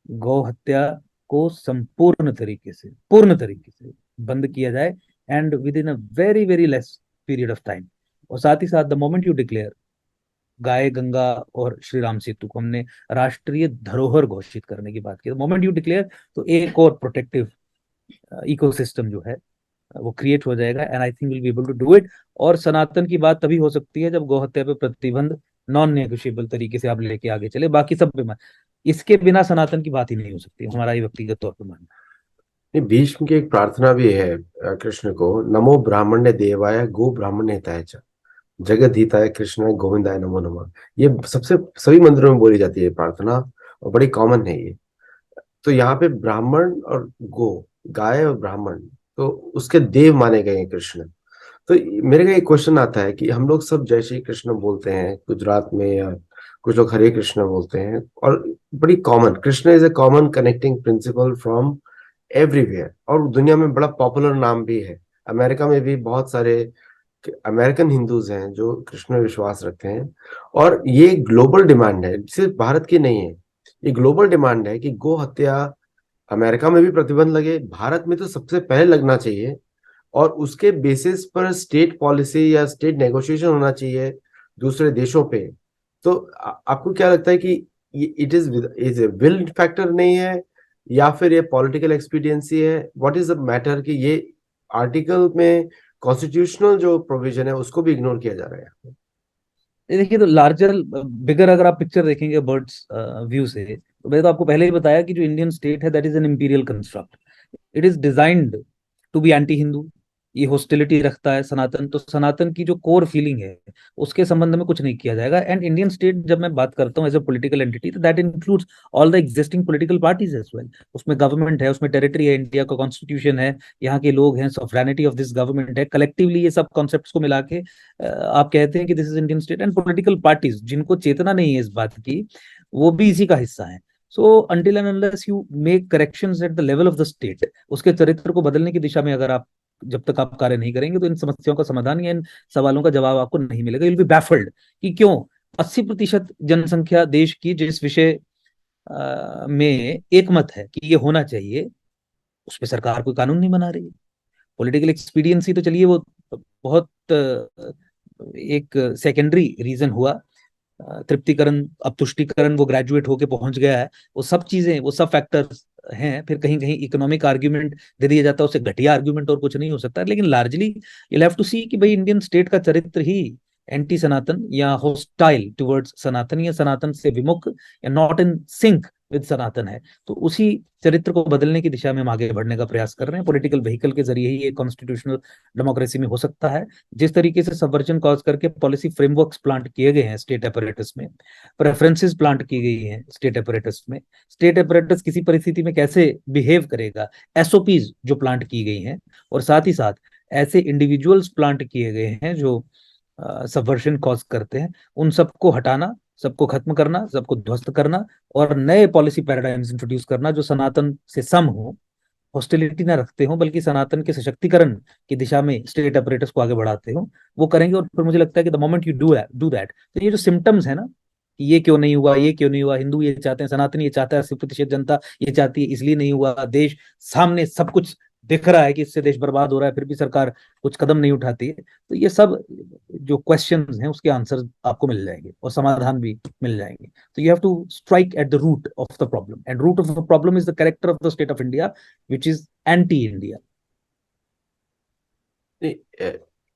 गौ हत्या को संपूर्ण तरीके से, पूर्ण तरीके से बंद किया जाए, and with in a very very less period of time. और साथ ही साथ द मोमेंट यू डिक्लेयर गाय गंगा और श्री राम सेतु को हमने राष्ट्रीय धरोहर घोषित करने की बात की, द मोमेंट यू डिक्लेयर, तो एक और प्रोटेक्टिव इकोसिस्टम जो है वो क्रिएट हो जाएगा। And I think will be able to do it. और सनातन की बात तभी हो सकती है जब गौहत्या पे प्रतिबंध नॉन नेगोशिएबल तरीके से आप लेके आगे चले, बाकी सब पे इसके बिना सनातन की बात ही नहीं हो सकती, हमारा ये व्यक्तिगत तौर पर मानना नहीं, भीष्म की एक प्रार्थना भी है कृष्ण को, नमो ब्राह्मण्य देवाय गो ब्राह्मण्य हिताय च, जगत हिताय कृष्ण गोविंदाय नमो नमः। ये सबसे सभी मंदिरों में बोली जाती है प्रार्थना और बड़ी कॉमन है ये। तो यहाँ पे ब्राह्मण और गो, गाय और ब्राह्मण, तो उसके देव माने गए हैं कृष्ण। तो मेरे का एक क्वेश्चन आता है कि हम लोग सब जय श्री कृष्ण बोलते हैं गुजरात में, या कुछ लोग हरे कृष्ण बोलते हैं, और बड़ी common, Krishna is a common connecting principle from everywhere, और दुनिया में बड़ा पॉपुलर नाम भी है। अमेरिका में भी बहुत सारे अमेरिकन हिंदूज हैं जो कृष्ण में विश्वास रखते हैं। और ये ग्लोबल डिमांड है, सिर्फ भारत की नहीं है, ये ग्लोबल डिमांड है कि गो हत्या अमेरिका में भी प्रतिबंध लगे, भारत में तो सबसे पहले लगना चाहिए। और उसके बेसिस पर स्टेट पॉलिसी या स्टेट नेगोशिएशन होना चाहिए दूसरे देशों पे। तो आपको क्या लगता है कि it is a will factor नहीं है, या फिर ये पॉलिटिकल एक्सपीडियंसी है? व्हाट इज द मैटर कि ये आर्टिकल में कॉन्स्टिट्यूशनल जो प्रोविजन है उसको भी इग्नोर किया जा रहा है? ये देखिए, तो लार्जर बिगर अगर आप पिक्चर देखेंगे बर्ड्स व्यू से, तो मैंने तो आपको पहले ही बताया कि जो इंडियन स्टेट है that is an imperial construct. It is designed to be anti Hindu. ये हॉस्टिलिटी रखता है सनातन, तो सनातन की जो कोर फीलिंग है उसके संबंध में कुछ नहीं किया जाएगा। एंड इंडियन स्टेट जब मैं बात करता हूँ एज अ पॉलिटिकल एंटिटी, तो that includes all the existing political parties as well. उसमें गवर्नमेंट है, उसमें टेरिटरी है, इंडिया का कॉन्स्टिट्यूशन है, यहाँ के लोग हैं, सॉवरेनिटी ऑफ दिस गवर्नमेंट है। कलेक्टिवली ये सब कॉन्सेप्ट्स को मिला के आप कहते हैं कि this is Indian state. And political parties जिनको चेतना नहीं है इस बात की, वो भी इसी का हिस्सा है। So until and unless you make corrections at the level of the state, उसके चरित्र को बदलने की दिशा में अगर आप जब तक आप कार्य नहीं करेंगे, तो इन समस्याओं का समाधान या इन सवालों का जवाब आपको नहीं मिलेगा। विल बी बैफल्ड कि क्यों 80% जनसंख्या देश की जिस विषय में एक मत है कि ये होना चाहिए, उस पर सरकार कोई कानून नहीं बना रही है। पॉलिटिकल एक्सपीडियंसी तो चलिए वो बहुत एक सेकेंडरी रीजन हुआ। तृप्तिकरण, अब तुष्टिकरण वो ग्रेजुएट होके पहुंच गया है, वो सब चीजें, वो सब फैक्टर्स हैं। फिर कहीं कहीं इकोनॉमिक आर्ग्यूमेंट दे दिया जाता है, उससे घटिया आर्ग्यूमेंट और कुछ नहीं हो सकता। लेकिन लार्जली यू हैव टू सी कि भाई इंडियन स्टेट का चरित्र ही एंटी सनातन या हॉस्टाइल टुवर्ड्स सनातन या सनातन से विमुख या नॉट इन सिंक विद सनातन है। तो उसी चरित्र को बदलने की दिशा में हम आगे बढ़ने का प्रयास कर रहे हैं। पॉलिटिकल व्हीकल के जरिए ही ये कॉन्स्टिट्यूशनल डेमोक्रेसी में हो सकता है। जिस तरीके से सबवर्जन कॉज करके पॉलिसी फ्रेमवर्क्स प्लांट किए गए हैं स्टेट अपरेटस में, प्रेफरेंसेस प्लांट की गई हैं स्टेट अपरेटस में, स्टेट अपरेटस किसी परिस्थिति में कैसे बिहेव करेगा, एसओपीज जो प्लांट की गई हैं, और साथ ही साथ ऐसे इंडिविजुअल्स प्लांट किए गए हैं जो सबवर्जन कॉज करते हैं, उन सबको हटाना, सबको खत्म करना, सबको ध्वस्त करना, और नए पॉलिसी पैराडाइम्स इंट्रोड्यूस करना जो सनातन से सम हो, हॉस्टिलिटी ना रखते हो, बल्कि सनातन के सशक्तिकरण की दिशा में स्टेट अपरेटस को आगे बढ़ाते हो, वो करेंगे। और फिर मुझे लगता है कि the moment you do that, तो ये जो सिम्टम्स है ना कि ये क्यों नहीं हुआ, ये क्यों नहीं हुआ, हिंदू ये चाहते हैं, सनातन ये चाहता है, 80% जनता ये चाहती है, इसलिए नहीं हुआ, देश सामने सब कुछ दिख रहा है कि इससे देश बर्बाद हो रहा है, फिर भी सरकार कुछ कदम नहीं उठाती है। तो ये सब जो क्वेश्चंस हैं उसके आंसर आपको मिल जाएंगे और समाधान भी मिल जाएंगे। तो you have to strike at the root of the problem, and root of the problem is the character of the state of India which is anti-India. नहीं,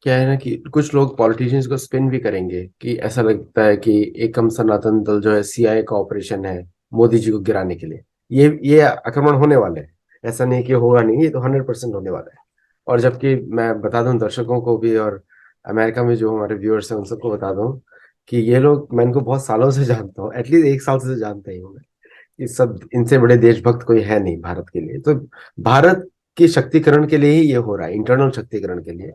क्या है ना कि कुछ लोग पॉलिटिशियंस को स्पिन भी करेंगे कि ऐसा लगता है कि एकम सनातन दल जो है सीआईए का ऑपरेशन है मोदी जी को गिराने के लिए। ये आक्रमण होने वाले हैं, ऐसा नहीं कि होगा नहीं, ये तो 100% होने वाला है। और जबकि मैं बता दूं दर्शकों को भी, और अमेरिका में जो हमारे व्यूअर्स हैं उन सबको बता दूं कि ये लोग, मैं इनको बहुत सालों से जानता हूँ, एटलीस्ट 1 साल से जानता ही हूँ मैं। ये सब, इनसे बड़े देशभक्त कोई है नहीं भारत के लिए। तो भारत के शक्तिकरण के लिए ही ये हो रहा है, इंटरनल शक्तिकरण के लिए।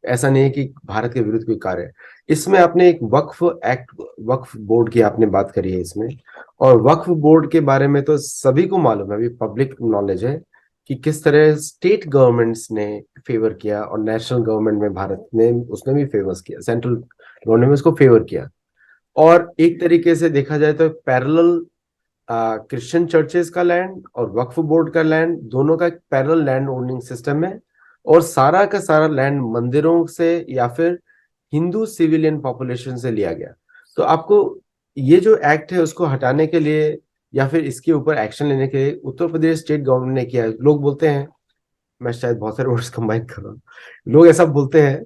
ऐसा नहीं है कि भारत के विरुद्ध कोई कार्य है। इसमें आपने एक वक्फ एक्ट, वक्फ बोर्ड की आपने बात करी है इसमें, और वक्फ बोर्ड के बारे में तो सभी को मालूम है, अभी पब्लिक नॉलेज है कि किस तरह स्टेट गवर्नमेंट्स ने फेवर किया और नेशनल गवर्नमेंट में भारत ने उसने भी फेवर किया, सेंट्रल गवर्नमेंट में उसको फेवर किया। और एक तरीके से देखा जाए तो पैरेलल क्रिश्चियन चर्चेस का लैंड और वक्फ बोर्ड का लैंड, दोनों का एक पैरेलल लैंड ओनिंग सिस्टम है। और सारा का सारा लैंड मंदिरों से या फिर हिंदू सिविलियन पॉपुलेशन से लिया गया। तो आपको ये जो एक्ट है उसको हटाने के लिए या फिर इसके ऊपर एक्शन लेने के लिए उत्तर प्रदेश स्टेट गवर्नमेंट ने किया है। लोग बोलते हैं, मैं शायद बहुत सारे वर्ड्स कंबाइन कर रहा हूँ, लोग ऐसा बोलते हैं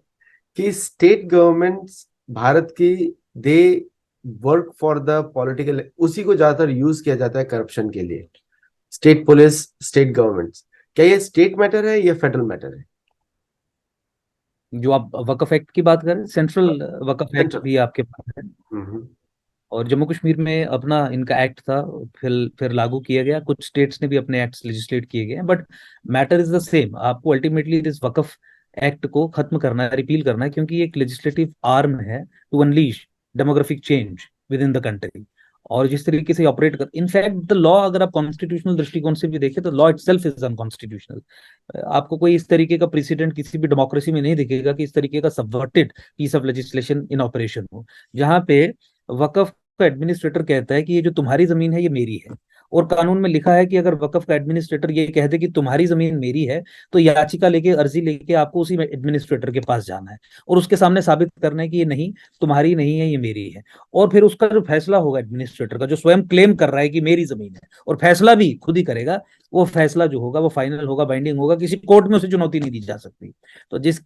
कि स्टेट गवर्नमेंट भारत की, they work for the political, उसी को ज्यादातर यूज किया जाता है करप्शन के लिए। स्टेट पुलिस, स्टेट गवर्नमेंट, क्या ये स्टेट मैटर है या फेडरल मैटर है? जो आप वकफ एक्ट की बात करें, सेंट्रल वकफ एक्ट सेंट्रल। भी आपके पास है, हम्म। और जम्मू कश्मीर में अपना इनका एक्ट था, फिर लागू किया गया। कुछ स्टेट्स ने भी अपने एक्ट्स लेजिस्लेट किए गए हैं, but matter is the same. आपको अल्टीमेटली इस वकफ एक्ट को खत्म करना है, रिपील करना है, क्योंकि ये एक लेजिस्लेटिव आर्म है to unleash demographic change within the country. और जिस तरीके से ऑपरेट कर, इनफैक्ट द लॉ, अगर आप कॉन्स्टिट्यूशनल दृष्टिकोण से भी देखें तो लॉ इटसेल्फ इज अनकॉन्स्टिट्यूशनल। आपको कोई इस तरीके का प्रेसिडेंट किसी भी डेमोक्रेसी में नहीं दिखेगा कि इस तरीके का subverted piece of legislation in operation हो, जहां पे वकफ का एडमिनिस्ट्रेटर कहता है कि ये जो तुम्हारी जमीन है ये मेरी है, और कानून में लिखा है कि अगर वक्फ का एडमिनिस्ट्रेटर ये कह दे कि तुम्हारी जमीन मेरी है, तो याचिका लेके, अर्जी लेके आपको उसी एडमिनिस्ट्रेटर के पास जाना है और उसके सामने साबित करना है कि ये नहीं, तुम्हारी नहीं है, ये मेरी है। और फिर उसका जो फैसला होगा एडमिनिस्ट्रेटर का, जो स्वयं क्लेम कर रहा है कि मेरी जमीन है और फैसला भी खुद ही करेगा, वो फैसला जो होगा वो फाइनल होगा, बाइंडिंग होगा, किसी कोर्ट में उसे चुनौती नहीं दी जा सकती। तो जिस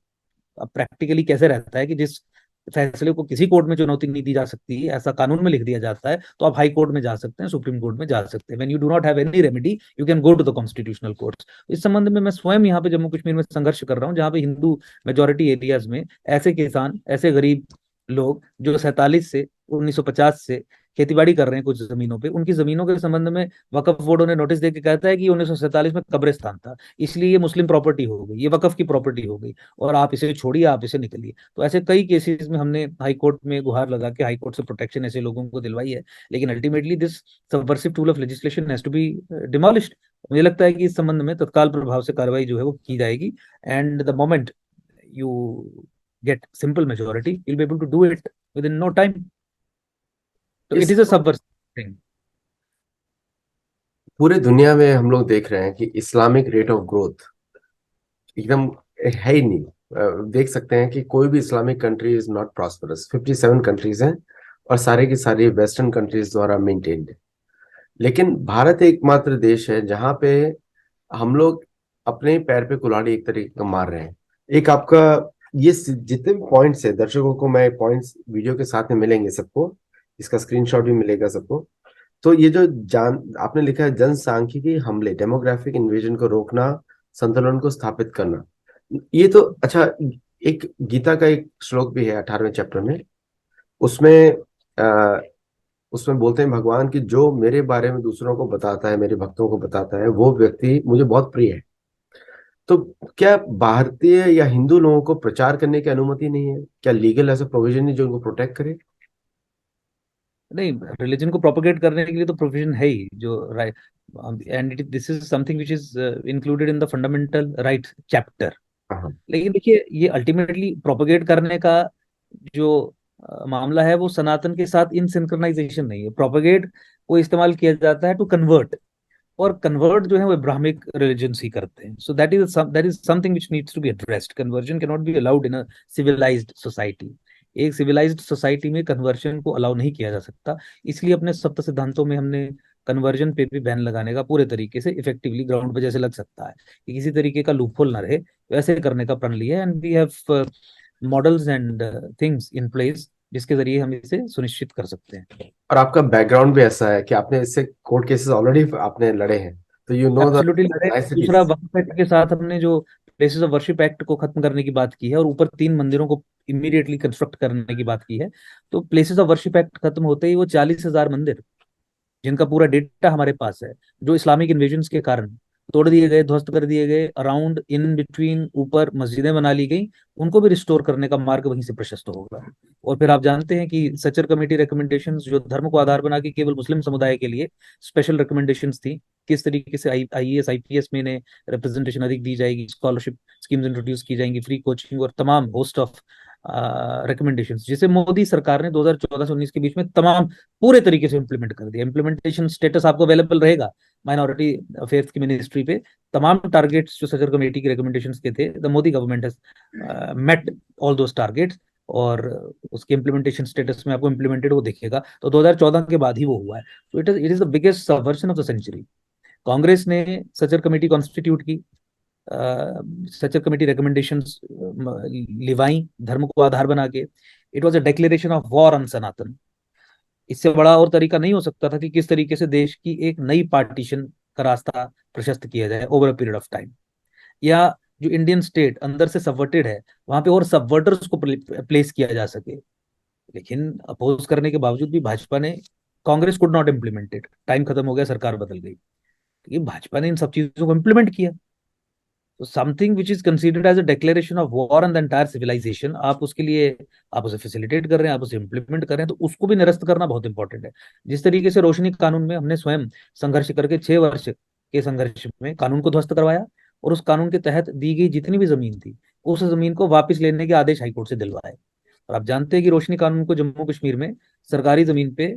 प्रैक्टिकली कैसे रहता है कि जिस फैसले को किसी कोर्ट में चुनौती नहीं दी जा सकती, ऐसा कानून में लिख दिया जाता है, तो आप हाई कोर्ट में जा सकते हैं, सुप्रीम कोर्ट में जा सकते हैं। When you do not have any remedy, you can go to the constitutional courts. इस संबंध में मैं स्वयं यहाँ पे जम्मू कश्मीर में संघर्ष कर रहा हूँ, जहाँ पे हिंदू मेजोरिटी एरियाज में ऐसे किसान, ऐसे गरीब लोग जो 47 से 1950 से खेतीबाड़ी कर रहे हैं कुछ जमीनों पे, उनकी जमीनों के संबंध में वक्फ बोर्ड उन्हें नोटिस देके कहता है कि 1947 में कब्रिस्तान था, इसलिए ये मुस्लिम प्रॉपर्टी हो गई, ये वक्फ की प्रॉपर्टी हो गई, और आप इसे छोड़िए, आप इसे निकलिए। तो ऐसे कई केसेस में हमने हाई कोर्ट में गुहार लगा के हाई कोर्ट से प्रोटेक्शन ऐसे लोगों को दिलवाई है, लेकिन ultimately this subversive tool of legislation has to be demolished. मुझे लगता है कि इस संबंध में तत्काल प्रभाव से कार्रवाई जो है वो की जाएगी, and the moment you get simple majority, you'll be able to do it within no time. So it इस is a subversive thing. पूरे दुनिया में हम लोग देख रहे हैं कि इस्लामिक रेट ऑफ ग्रोथ एकदम है ही नहीं। देख सकते हैं कि कोई भी Islamic country is not prosperous. 57 countries हैं और सारे की सारी वेस्टर्न कंट्रीज द्वारा मेंटेन्ड है। लेकिन भारत एकमात्र देश है जहां पे हम लोग अपने पैर पे कुल्हाड़ी एक तरीके का मार रहे हैं। एक आपका ये जितने भी पॉइंट्स है, दर्शकों को मैं पॉइंट्स वीडियो के साथ में मिलेंगे सबको, इसका स्क्रीनशॉट भी मिलेगा सबको। तो ये जो जान आपने लिखा है, जनसांख्यिकी हमले, डेमोग्राफिक इन्वेजन को रोकना, संतुलन को स्थापित करना, ये तो अच्छा। एक गीता का एक श्लोक भी है 18वें चैप्टर में, उसमें आ, उसमें बोलते हैं भगवान कि जो मेरे बारे में दूसरों को बताता है, मेरे भक्तों को बताता है, वो व्यक्ति मुझे बहुत प्रिय है। तो क्या भारतीय या हिंदू लोगों को प्रचार करने की अनुमति नहीं है? क्या लीगल ऐसा प्रोविजन नहीं जो उनको प्रोटेक्ट करे? नहीं, रिलीजन को प्रोपोगेट करने के लिए तो प्रोविजन है ही, जो right, and it this is something which is included in the fundamental right chapter. हाँ। लेकिन देखिए, ये अल्टीमेटली प्रोपोगेट करने का जो मामला है वो सनातन के साथ इन सिंक्रोनाइजेशन नहीं है। प्रोपोगेट को इस्तेमाल किया जाता है टू कन्वर्ट, और कन्वर्ट जो है वो ब्राह्मिक रिलीजन्स ही करते हैं। So that is something which needs to be addressed. Conversion can not be allowed in a civilised society. एक सिविलाइज्ड सोसाइटी में कन्वर्जन को अलाउ नहीं किया जा सकता। इसलिए अपने सप्त सिद्धांतों में हमने कन्वर्जन पे भी बैन लगाने का पूरे तरीके से इफेक्टिवली ग्राउंड पे जैसे लग सकता है कि किसी तरीके का लूपहोल ना रहे, वैसे करने का प्रण लिया है। And we have models and things in place जिसके जरिए हम इसे सुनिश्चित कर सकते हैं। और आपका बैकग्राउंड भी ऐसा है कि आपने इससे कोर्ट केसेस ऑलरेडी आपने लड़े हैं, तो यू नो द एब्सोल्युटली लड़े। दूसरा, नाइसिटीज। वक्फ एक्ट के साथ हमने जो प्लेसेस ऑफ वर्शिप एक्ट को खत्म करने की बात की है और ऊपर 3 मंदिरों को इमीडिएटली कंस्ट्रक्ट करने की बात की है, तो प्लेसेस ऑफ वर्शिप एक्ट खत्म होते ही वो 40,000 मंदिर जिनका पूरा डेटा हमारे पास है, जो इस्लामिक इन्वेजन्स के कारण तोड़ दिए गए, ध्वस्त कर दिए गए, अराउंड इन बिटवीन ऊपर मस्जिदें बना ली गई, उनको भी रिस्टोर करने का मार्ग वहीं से प्रशस्त होगा। और फिर आप जानते हैं कि सचर कमेटी रिकमेंडेशंस जो धर्म को आधार बना के केवल मुस्लिम समुदाय के लिए स्पेशल रिकमेंडेशंस थी, किस तरीके से आईएएस आईपीएस में इन्हें रिप्रेजेंटेशन अधिक दी जाएगी, स्कॉलरशिप स्कीम्स इंट्रोड्यूस की जाएंगी, फ्री कोचिंग और तमाम होस्ट ऑफ रिकमेंडेशंस, जिसे मोदी सरकार ने 2014 से 19 के बीच में तमाम पूरे तरीके से इम्प्लीमेंट कर दिया। इम्प्लीमेंटेशन स्टेटस आपको अवेलेबल रहेगा माइनॉरिटी अफेयर्स की मिनिस्ट्री पे। तमाम टारगेट्स जो सदर कमेटी की रिकमेंडेशंस के थे, the Modi government has met all those targets, और उसके इम्प्लीमेंटेशन स्टेटस में आपको इम्प्लीमेंटेड वो दिखेगा। तो 2014 के बाद ही वो हुआ है। तो it is the biggest subversion of the century. Congress ने सचर कमेटी कॉन्स्टिट्यूट की, सचर कमेटी रिकमेंडेशंस लिवाई धर्म को आधार बना के। It was a declaration of war on Sanatan. इससे बड़ा और तरीका नहीं हो सकता था कि किस तरीके से देश की एक नई पार्टीशन का रास्ता प्रशस्त किया जाए over a period of time, या जो इंडियन स्टेट अंदर से सबवर्टेड है वहां पे और सबवर्टर्स को प्लेस किया जा सके। लेकिन अपोज करने के बावजूद भी भाजपा ने, Congress could not implemented, time खत्म हो गया, सरकार बदल गई, लेकिन भाजपा ने इन सब चीजों को इम्प्लीमेंट किया। तो something which is considered as a declaration of war on the entire civilisation, आप उसके लिए, आप उसे फैसिलिटेट कर रहे हैं, आप उसे इम्प्लीमेंट कर रहे हैं, तो उसको भी निरस्त करना बहुत इंपॉर्टेंट है। जिस तरीके से रोशनी कानून में हमने स्वयं संघर्ष करके 6 वर्ष के संघर्ष में कानून को ध्वस्त करवाया, और उस कानून के तहत दी गई जितनी भी जमीन थी उस जमीन को वापस लेने के आदेश हाईकोर्ट से दिलवाए। और आप जानते हैं कि रोशनी कानून को जम्मू कश्मीर में सरकारी जमीन पे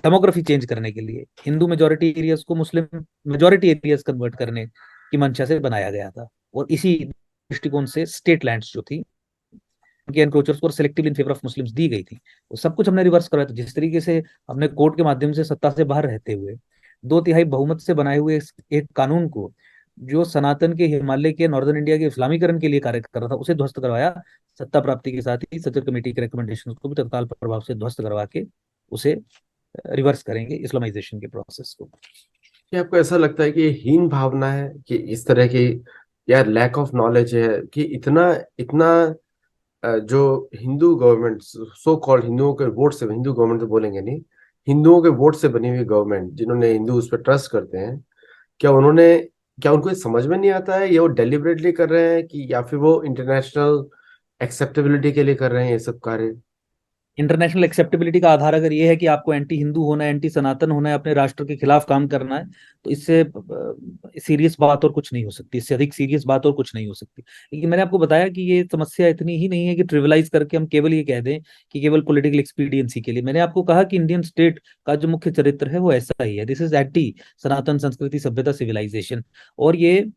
डेमोग्राफी चेंज करने के लिए, हिंदू मेजोरिटी एरियाज को मुस्लिम मेजोरिटी एरियाज कन्वर्ट करने की मंशा से बनाया गया था। और इसी दृष्टिकोण से स्टेट लैंड्स जो थी उनके एनक्रोचर्स को selective in favour of Muslims दी गई थी। वो सब कुछ हमने रिवर्स करवाया था। जिस तरीके से हमने कोर्ट के माध्यम से सत्ता से बाहर रहते हुए 2/3 बहुमत से बनाए हुए एक कानून को, जो सनातन के हिमालय के नॉर्दर्न इंडिया के इस्लामीकरण के लिए कार्य कर रहा था, उसे ध्वस्त करवाया। सत्ता प्राप्ति के साथ ही सचर कमेटी के रिकमेंडेशन को भी तत्काल प्रभाव से ध्वस्त करवा के उसे रिवर्स करेंगे इस्लामाइजेशन के प्रोसेस को। क्या आपको ऐसा लगता है कि ये हीन भावना है कि इस तरह की, या लैक ऑफ नॉलेज है कि इतना इतना जो हिंदू गवर्नमेंट, सो कॉल्ड हिंदुओं के वोट से, हिंदू गवर्नमेंट तो बोलेंगे नहीं, हिंदुओं के वोट से बनी हुई गवर्नमेंट जिन्होंने हिंदू उस पर ट्रस्ट करते हैं, क्या उन्होंने, क्या उनको ये समझ में नहीं आता है, या वो डेलिबरेटली कर रहे हैं कि, या फिर वो इंटरनेशनल एक्सेप्टेबिलिटी के लिए कर रहे हैं ये सब कार्य? इंटरनेशनल एक्सेप्टेबिलिटी का आधार अगर ये है कि आपको एंटी हिंदू होना है, एंटी सनातन होना है, अपने राष्ट्र के खिलाफ काम करना है, तो इससे सीरियस बात और कुछ नहीं हो सकती, इससे अधिक सीरियस बात और कुछ नहीं हो सकती। लेकिन मैंने आपको बताया कि ये समस्या इतनी ही नहीं है कि ट्रिविलाइज करके हम केवल ये कह दें कि केवल पॉलिटिकल एक्सपीडियंसी के लिए। मैंने आपको कहा कि इंडियन स्टेट का जो मुख्य चरित्र है वो ऐसा ही है, दिस इज एंटी सनातन संस्कृति सभ्यता सिविलाइजेशन। और ये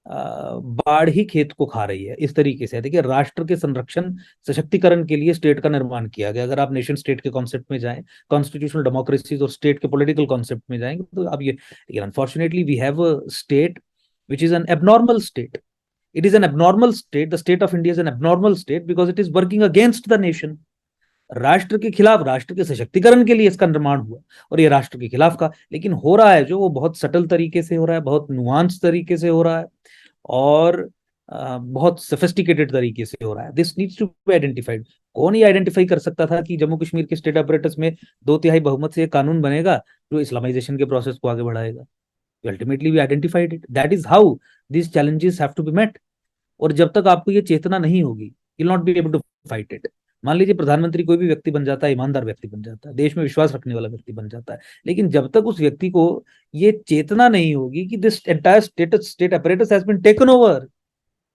बाढ़ ही खेत को खा रही है इस तरीके से। देखिए, राष्ट्र के संरक्षण सशक्तिकरण के लिए स्टेट का निर्माण किया गया। अगर आप नेशन स्टेट के कॉन्सेप्ट में जाएं, कॉन्स्टिट्यूशनल डेमोक्रेसीज और स्टेट के पॉलिटिकल कॉन्सेप्ट में जाएंगे, तो अब ये, लेकिन unfortunately we have a state which is an abnormal state. It is an abnormal state, the state of India is an abnormal state because it is working against the nation. राष्ट्र के खिलाफ, राष्ट्र के सशक्तिकरण के लिए इसका निर्माण हुआ, और ये राष्ट्र के खिलाफ का, लेकिन हो रहा है जो, वो बहुत सटल तरीके से हो रहा है, बहुत नुआंस तरीके से हो रहा है, और बहुत सोफिस्टिकेटेड तरीके से हो रहा है। This needs to be identified. कौन ये आइडेंटिफाई कर सकता था कि जम्मू कश्मीर के स्टेट अपरेटस में 2/3 बहुमत से एक कानून बनेगा जो इस्लामाइजेशन के प्रोसेस को आगे बढ़ाएगा? Ultimately we identified it, that is how these challenges have to be met. और जब तक आपको ये चेतना नहीं होगी, you will not be able to fight it. मान लीजिए प्रधानमंत्री कोई भी व्यक्ति बन जाता है, ईमानदार व्यक्ति बन जाता है, देश में विश्वास रखने वाला व्यक्ति बन जाता है, लेकिन जब तक उस व्यक्ति को ये चेतना नहीं होगी कि this entire state apparatus has been taken over,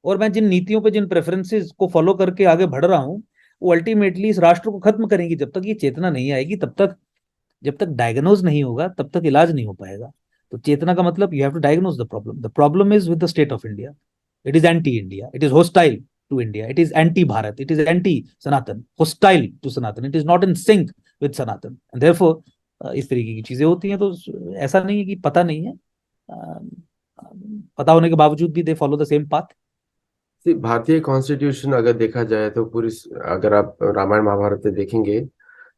और मैं जिन नीतियों पे, जिन प्रेफरेंसेस को फॉलो करके आगे बढ़ रहा हूं, वो अल्टीमेटली इस राष्ट्र को खत्म करेंगी। जब तक ये चेतना नहीं आएगी, तब तक, जब तक डायग्नोज नहीं होगा, तब तक इलाज नहीं हो पाएगा। तो चेतना का मतलब, you have to diagnose the problem is with the state of India. It is anti India, it is hostile to India, it is anti Bharat, it is anti Sanatan, hostile to Sanatan, it is not in sync with Sanatan, and therefore इस तरीके की चीजें होती हैं। तो ऐसा नहीं है कि पता नहीं है, पता होने के बावजूद भी they follow the same path. भारतीय कॉन्स्टिट्यूशन अगर देखा जाए तो पूरी, अगर आप रामायण महाभारत में देखेंगे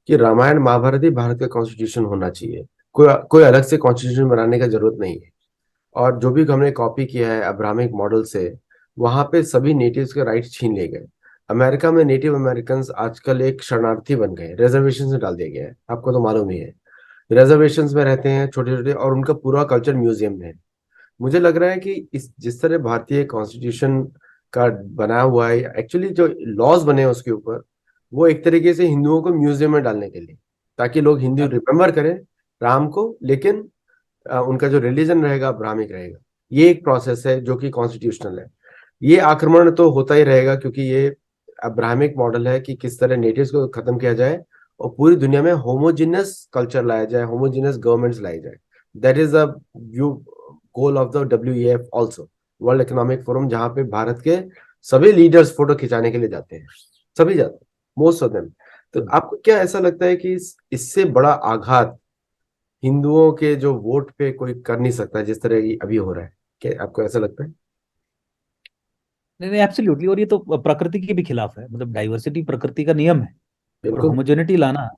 कि रामायण महाभारत ही भारत का कॉन्स्टिट्यूशन होना चाहिए, कोई कोई अलग से कॉन्स्टिट्यूशन बनाने का जरूरत नहीं है। और जो भी हमने कॉपी किया है अब्राहमिक मॉडल से, वहां पे सभी नेटिव्स के राइट्स छीन लिए गए। अमेरिका में नेटिव अमेरिकन आजकल एक शरणार्थी बन गए, रिजर्वेशन में डाल दिया गया है, आपको तो मालूम ही है। रिजर्वेशन में रहते हैं छोटे छोटे, और उनका पूरा कल्चर म्यूजियम में है। मुझे लग रहा है कि इस जिस तरह भारतीय कॉन्स्टिट्यूशन का बना हुआ है, एक्चुअली जो लॉज बने हैं उसके ऊपर, वो एक तरीके से हिंदुओं को म्यूजियम में डालने के लिए, ताकि लोग हिंदू रिमेम्बर करें राम को, लेकिन उनका जो रिलीजन रहेगा ब्राह्मिक रहेगा। ये एक प्रोसेस है जो कि कॉन्स्टिट्यूशनल है। ये आक्रमण तो होता ही रहेगा, क्योंकि ये अब्राहमिक मॉडल है कि किस तरह नेटिव्स को खत्म किया जाए और पूरी दुनिया में होमोजिनस कल्चर लाया जाए, होमोजिनस गवर्नमेंट्स लाई जाए। That is the view goal of the WEF also, world economic forum, जहां पे भारत के सभी लीडर्स फोटो खिंचाने के लिए जाते हैं, सभी जाते हैं, मोस्ट ऑफ देम। तो आपको क्या ऐसा लगता है कि इससे बड़ा आघात हिंदुओं के जो वोट पे कोई कर नहीं सकता जिस तरह की अभी हो रहा है? क्या आपको ऐसा लगता है? नहीं नहीं, एब्सोल्युटली। और ये तो प्रकृति के भी खिलाफ है, मतलब डाइवर्सिटी प्रकृति का नियम है। और बिल्कुल। होमोजेनिटी लाना,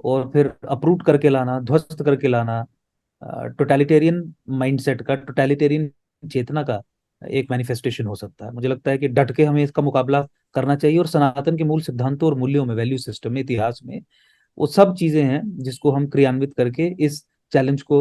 और फिर अप्रूट करके लाना, ध्वस्त करके लाना, टोटलिटेरियन माइंडसेट का, टोटलिटेरियन चेतना का एक मैनिफेस्टेशन हो सकता है। मुझे लगता है कि डट के हमें इसका मुकाबला करना चाहिए, और सनातन के मूल सिद्धांतों और मूल्यों में, वैल्यू सिस्टम में, इतिहास में, वो सब चीजें हैं जिसको हम क्रियान्वित करके इस चैलेंज को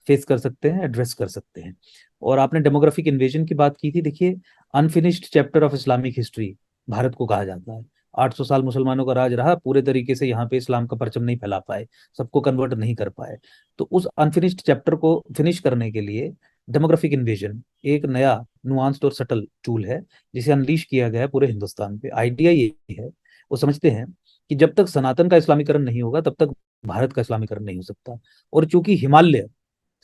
फेस कर सकते हैं, एड्रेस कर सकते हैं। और आपने डेमोग्राफिक इन्वेजन की बात की थी। देखिए, unfinished chapter of Islamic history Bharat को कहा जाता है। 800 साल मुसलमानों का राज रहा, पूरे तरीके से यहाँ पे इस्लाम का परचम नहीं फैला पाए, सबको कन्वर्ट नहीं कर पाए। तो उस अनफिनिश्ड चैप्टर को फिनिश करने के लिए डेमोग्राफिक इन्वेजन एक नया नुआंस्ड और सटल टूल है, जिसे अनलीश किया गया है पूरे हिंदुस्तान पे। आइडिया ये है, वो समझते हैं कि जब तक सनातन का इस्लामीकरण नहीं होगा तब तक भारत का इस्लामीकरण नहीं हो सकता। और चूंकि हिमालय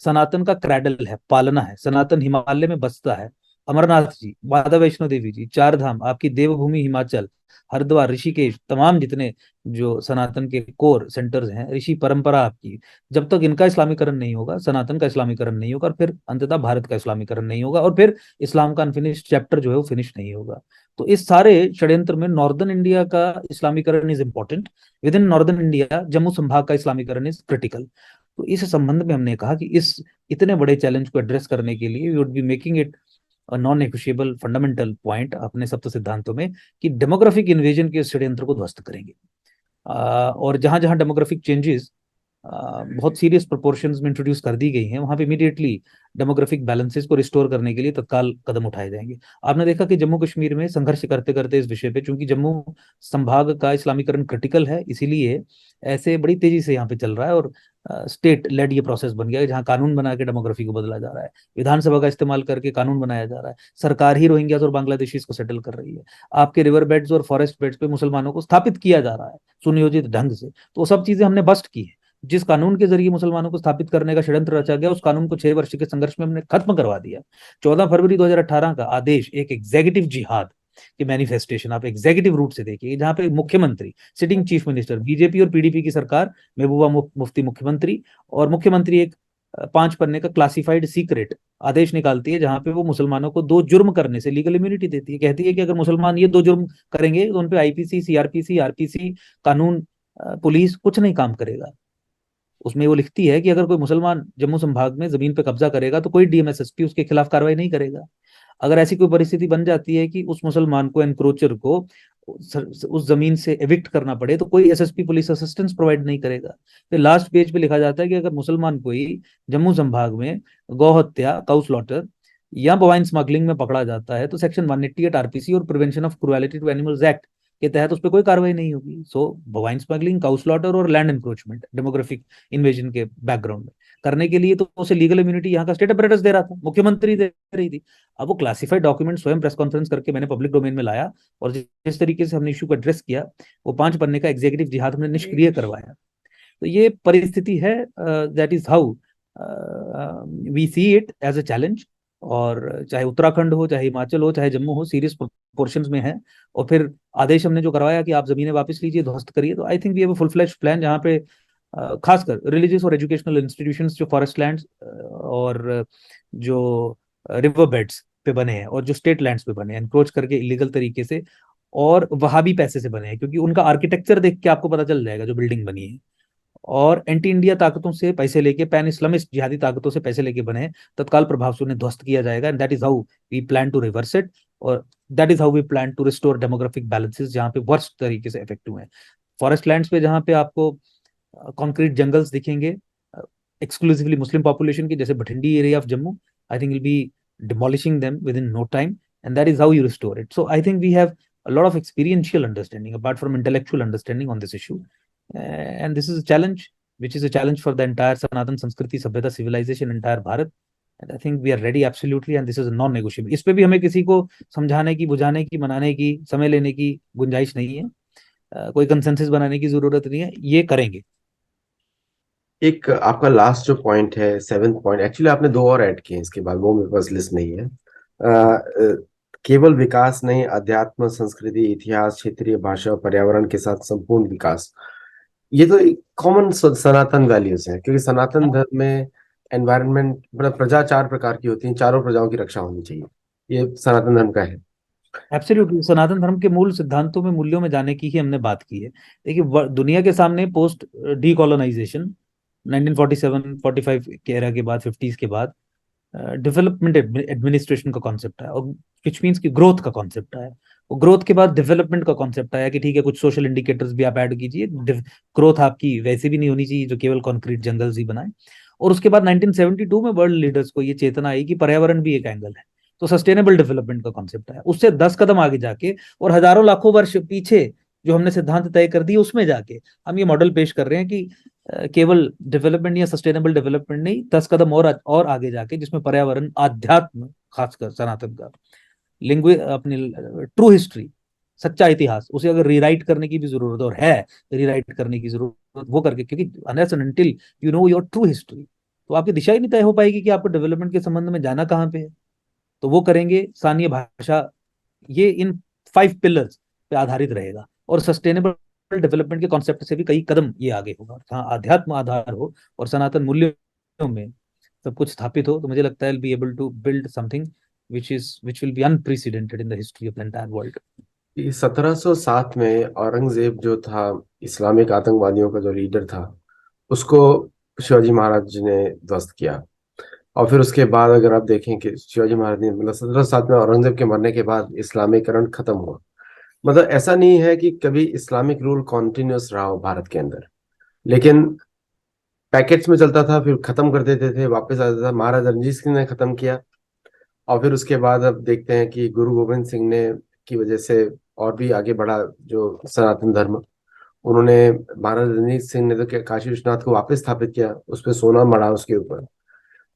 सनातन का क्रैडल है, पालना है, सनातन हिमालय में बसता है। अमरनाथ जी, माता वैष्णो देवी जी, चार धाम, आपकी देवभूमि हिमाचल, हरिद्वार, ऋषिकेश, तमाम जितने जो सनातन के कोर सेंटर्स हैं, ऋषि परंपरा आपकी, जब तक इनका इस्लामीकरण नहीं होगा, सनातन का इस्लामीकरण नहीं होगा, और फिर अंततः भारत का इस्लामीकरण नहीं होगा, और फिर इस्लाम का अनफिनिश्ड चैप्टर जो है वो फिनिश नहीं होगा। तो इस सारे षड्यंत्र में नॉर्दर्न इंडिया का इस्लामीकरण is important. Within northern India Jammu संभाग का इस्लामीकरण इज क्रिटिकल। तो इस संबंध में हमने कहा कि इस इतने बड़े चैलेंज को एड्रेस करने के लिए we would be making it non negotiable fundamental point अपने सप्त सिद्धांतों में कि डेमोग्राफिक इन्वेजन के षड्यंत्र को ध्वस्त करेंगे। और जहां जहां डेमोग्राफिक चेंजेस बहुत सीरियस प्रोपोर्शंस में इंट्रोड्यूस कर दी गई हैं, वहां पे इमीडिएटली डेमोग्राफिक बैलेंसेस को रिस्टोर करने के लिए तत्काल कदम उठाए जाएंगे। आपने देखा कि जम्मू कश्मीर में संघर्ष करते करते इस विषय पे, चूंकि जम्मू संभाग का इस्लामीकरण क्रिटिकल है, इसीलिए ऐसे बड़ी तेजी से यहाँ पे चल रहा है, और स्टेट लेड ये प्रोसेस बन गया है, जहाँ कानून बना के डेमोग्राफी को बदला जा रहा है, विधानसभा का इस्तेमाल करके कानून बनाया जा रहा है, सरकार ही रोहिंग्यास और बांग्लादेशीज को सेटल कर रही है, आपके रिवर बेड्स और फॉरेस्ट बेड्स पे मुसलमानों को स्थापित किया जा रहा है सुनियोजित ढंग से। तो वो सब चीजें हमने बस्ट की है। जिस कानून के जरिए मुसलमानों को स्थापित करने का षड्यंत्र रचा गया, उस कानून को 6 वर्ष के संघर्ष में हमने खत्म करवा दिया। 14 फरवरी 2018 का आदेश एक एग्जीक्यूटिव जिहाद की मैनिफेस्टेशन, आप एग्जीक्यूटिव रूट से देखिए, जहां पे मुख्यमंत्री, सिटिंग चीफ मिनिस्टर, बीजेपी और पीडीपी की सरकार, महबूबा मुफ्ती मुख्यमंत्री, और मुख्यमंत्री एक 5 पन्ने का क्लासिफाइड सीक्रेट आदेश निकालती है, जहां पे वो मुसलमानों को 2 जुर्म करने से लीगल इम्यूनिटी देती है। कहती है कि अगर मुसलमान ये 2 जुर्म करेंगे तो उनपे आईपीसी, सीआरपीसी, आरपीसी कानून, पुलिस कुछ नहीं काम करेगा। उसमें वो लिखती है कि अगर कोई मुसलमान जम्मू संभाग में जमीन पे कब्जा करेगा तो कोई डीएमएसएसपी उसके खिलाफ कार्रवाई नहीं करेगा। अगर ऐसी कोई परिस्थिति बन जाती है कि उस मुसलमान को, एनक्रोचर को, उस जमीन से एविक्ट करना पड़े, तो कोई एसएसपी पुलिस असिस्टेंस प्रोवाइड नहीं करेगा। फिर लास्ट पेज पे लिखा जाता है कि अगर मुसलमान कोई जम्मू संभाग में गौ हत्या, काउ स्लॉटर या बवाइन स्मगलिंग में पकड़ा जाता है, तो सेक्शन 188 आरपीसी और prevention of cruelty to animals act के तहत उस पर कोई कार्रवाई नहीं होगी। So bovine smuggling, cow slaughter और लैंड इंक्रोचमेंट डेमोग्राफिक इन्वेजन के बैकग्राउंड में करने के लिए तो उसे लीगल इम्यूनिटी यहाँ का स्टेट अपरेटस दे रहा था, मुख्यमंत्री दे रही थी। अब वो क्लासिफाइड डॉक्यूमेंट स्वयं प्रेस कॉन्फ्रेंस करके मैंने पब्लिक डोमेन में लाया, और जिस तरीके से हमने इशू को एड्रेस किया, वो 5 पन्ने का एग्जीक्यूटिव जिहाद हमने निष्क्रिय करवाया। तो ये परिस्थिति है, that is how we see it as a challenge. और चाहे उत्तराखंड हो, चाहे हिमाचल हो, चाहे जम्मू हो, सीरियस प्रोपोर्शंस में है। और फिर आदेश हमने जो करवाया कि आप जमीनें वापस लीजिए, ध्वस्त करिए, तो I think we have a full fleshed plan, जहाँ पे खासकर रिलीजियस और एजुकेशनल इंस्टीट्यूशंस जो फॉरेस्ट लैंड्स और जो रिवर बेड्स पे बने हैं और जो स्टेट लैंड्स पे बने हैं एनक्रोच करके इलीगल तरीके से, और वहां भी पैसे से बने हैं, क्योंकि उनका आर्किटेक्चर देख के आपको पता चल जाएगा जो बिल्डिंग बनी है, और एंटी इंडिया ताकतों से पैसे लेके, पैन इस्लामिस्ट जिहादी ताकतों से पैसे लेके बने हैं, तत्काल प्रभाव से उन्हें ध्वस्त किया जाएगा। And that is how we plan to reverse it, और that is how we plan to restore demographic balances जहाँ पे वर्स्ट तरीके से इफेक्ट हुए हैं। फॉरेस्ट लैंड्स पे जहाँ पे आपको कॉन्क्रीट जंगल्स दिखेंगे एक्सक्लूसिवली मुस्लिम पॉपुलेशन की, जैसे Bhatindi area of Jammu, I think will be demolishing them within no time, and that is how you restore it. So I think we have a lot of experiential understanding apart from intellectual understanding on this issue. And this is a challenge which is a challenge for the entire Sanatan Sanskriti Sabhyata civilization, entire Bharat. And I think we are ready absolutely, and this is a non-negotiable. इस पे भी हमें किसी को समझाने की, बुझाने की, मनाने की, समय लेने की गुंजाइश नहीं है। कोई कंसेंसस बनाने की जरूरत नहीं है, ये करेंगे। एक आपका लास्ट जो पॉइंट है, 7th पॉइंट, एक्चुअली आपने 2 और ऐड किए इसके बाद, वो मेरे पास लिस्ट नहीं है। केवल विकास नहीं, अध्यात्म, संस्कृति, इतिहास, क्षेत्रीय भाषा और पर्यावरण के साथ संपूर्ण विकास। ये तो कॉमन सनातन वैल्यूज हैं, क्योंकि सनातन धर्म में एनवायरनमेंट, मतलब प्रजा 4 प्रकार की होती है, चारों प्रजाओं की रक्षा होनी चाहिए, ये सनातन धर्म का है। एब्सोल्युटली, सनातन धर्म के मूल सिद्धांतों में, मूल्यों में जाने की ही हमने बात की है। देखिए, दुनिया के सामने पोस्ट डीकोलोनाइजेशन 1947 45 के एरा के बाद, 50s के बाद, डेवलपमेंट एडमिनिस्ट्रेशन का कॉन्सेप्ट आया, और विच मीन्स की ग्रोथ का कॉन्सेप्ट आया। और ग्रोथ के बाद डेवलपमेंट का कॉन्सेप्ट आया कि ठीक है, कुछ सोशल इंडिकेटर्स भी आप ऐड कीजिए, ग्रोथ आपकी वैसे भी नहीं होनी चाहिए जो केवल कॉन्क्रीट जंगल्स ही बनाए। और उसके बाद 1972 में वर्ल्ड लीडर्स को ये चेतना आई कि पर्यावरण भी एक एंगल है, तो सस्टेनेबल डेवलपमेंट का कॉन्सेप्ट आया। उससे 10 कदम आगे जाके और हजारों लाखों वर्ष पीछे जो हमने सिद्धांत तय कर दिए, उसमें जाके हम ये मॉडल पेश कर रहे हैं कि केवल डेवलपमेंट या सस्टेनेबल डेवलपमेंट नहीं, 10 कदम और आगे जाके, जिसमें पर्यावरण, आध्यात्म, खासकर सनातन का, लिंग्वे अपनी ट्रू हिस्ट्री, सच्चा इतिहास, उसे अगर रीराइट करने की भी जरूरत है, और है रीराइट करने की जरूरत, वो करके, क्योंकि unless and until you know your true history, तो आपकी दिशा ही नहीं तय हो पाएगी कि आपको डेवलपमेंट के संबंध में जाना कहाँ पे है। तो वो करेंगे स्थानीय भाषा, ये इन 5 पिलर्स पे आधारित रहेगा, और सस्टेनेबल डेवलपमेंट के कॉन्सेप्ट से भी कई कदम ये आगे होगा। जहाँ अध्यात्म आधार हो और सनातन मूल्यों में सब कुछ स्थापित हो, तो मुझे लगता है be able to build something which will be unprecedented in the history of the entire world. 1707 में औरंगजेब जो था, इस्लामिक आतंकवादियों का जो लीडर था, उसको शिवाजी महाराज जी ने ध्वस्त किया। और फिर उसके बाद अगर आप देखें कि शिवाजी महाराज ने, मतलब 1707 में औरंगजेब के मरने के बाद इस्लामीकरण खत्म हुआ। मतलब ऐसा नहीं है कि कभी इस्लामिक रूल कॉन्टिन्यूस रहा हो भारत के अंदर, लेकिन पैकेट्स में चलता था, फिर खत्म कर देते थे, वापस आ जाता था। महाराजा रणजीत सिंह ने खत्म किया, और फिर उसके बाद अब देखते हैं कि गुरु गोविंद सिंह ने की वजह से और भी आगे बढ़ा जो सनातन धर्म। उन्होंने, महाराजा रणजीत सिंह ने तो काशी विश्वनाथ को वापस स्थापित किया, उस पर सोना मढ़ा उसके ऊपर।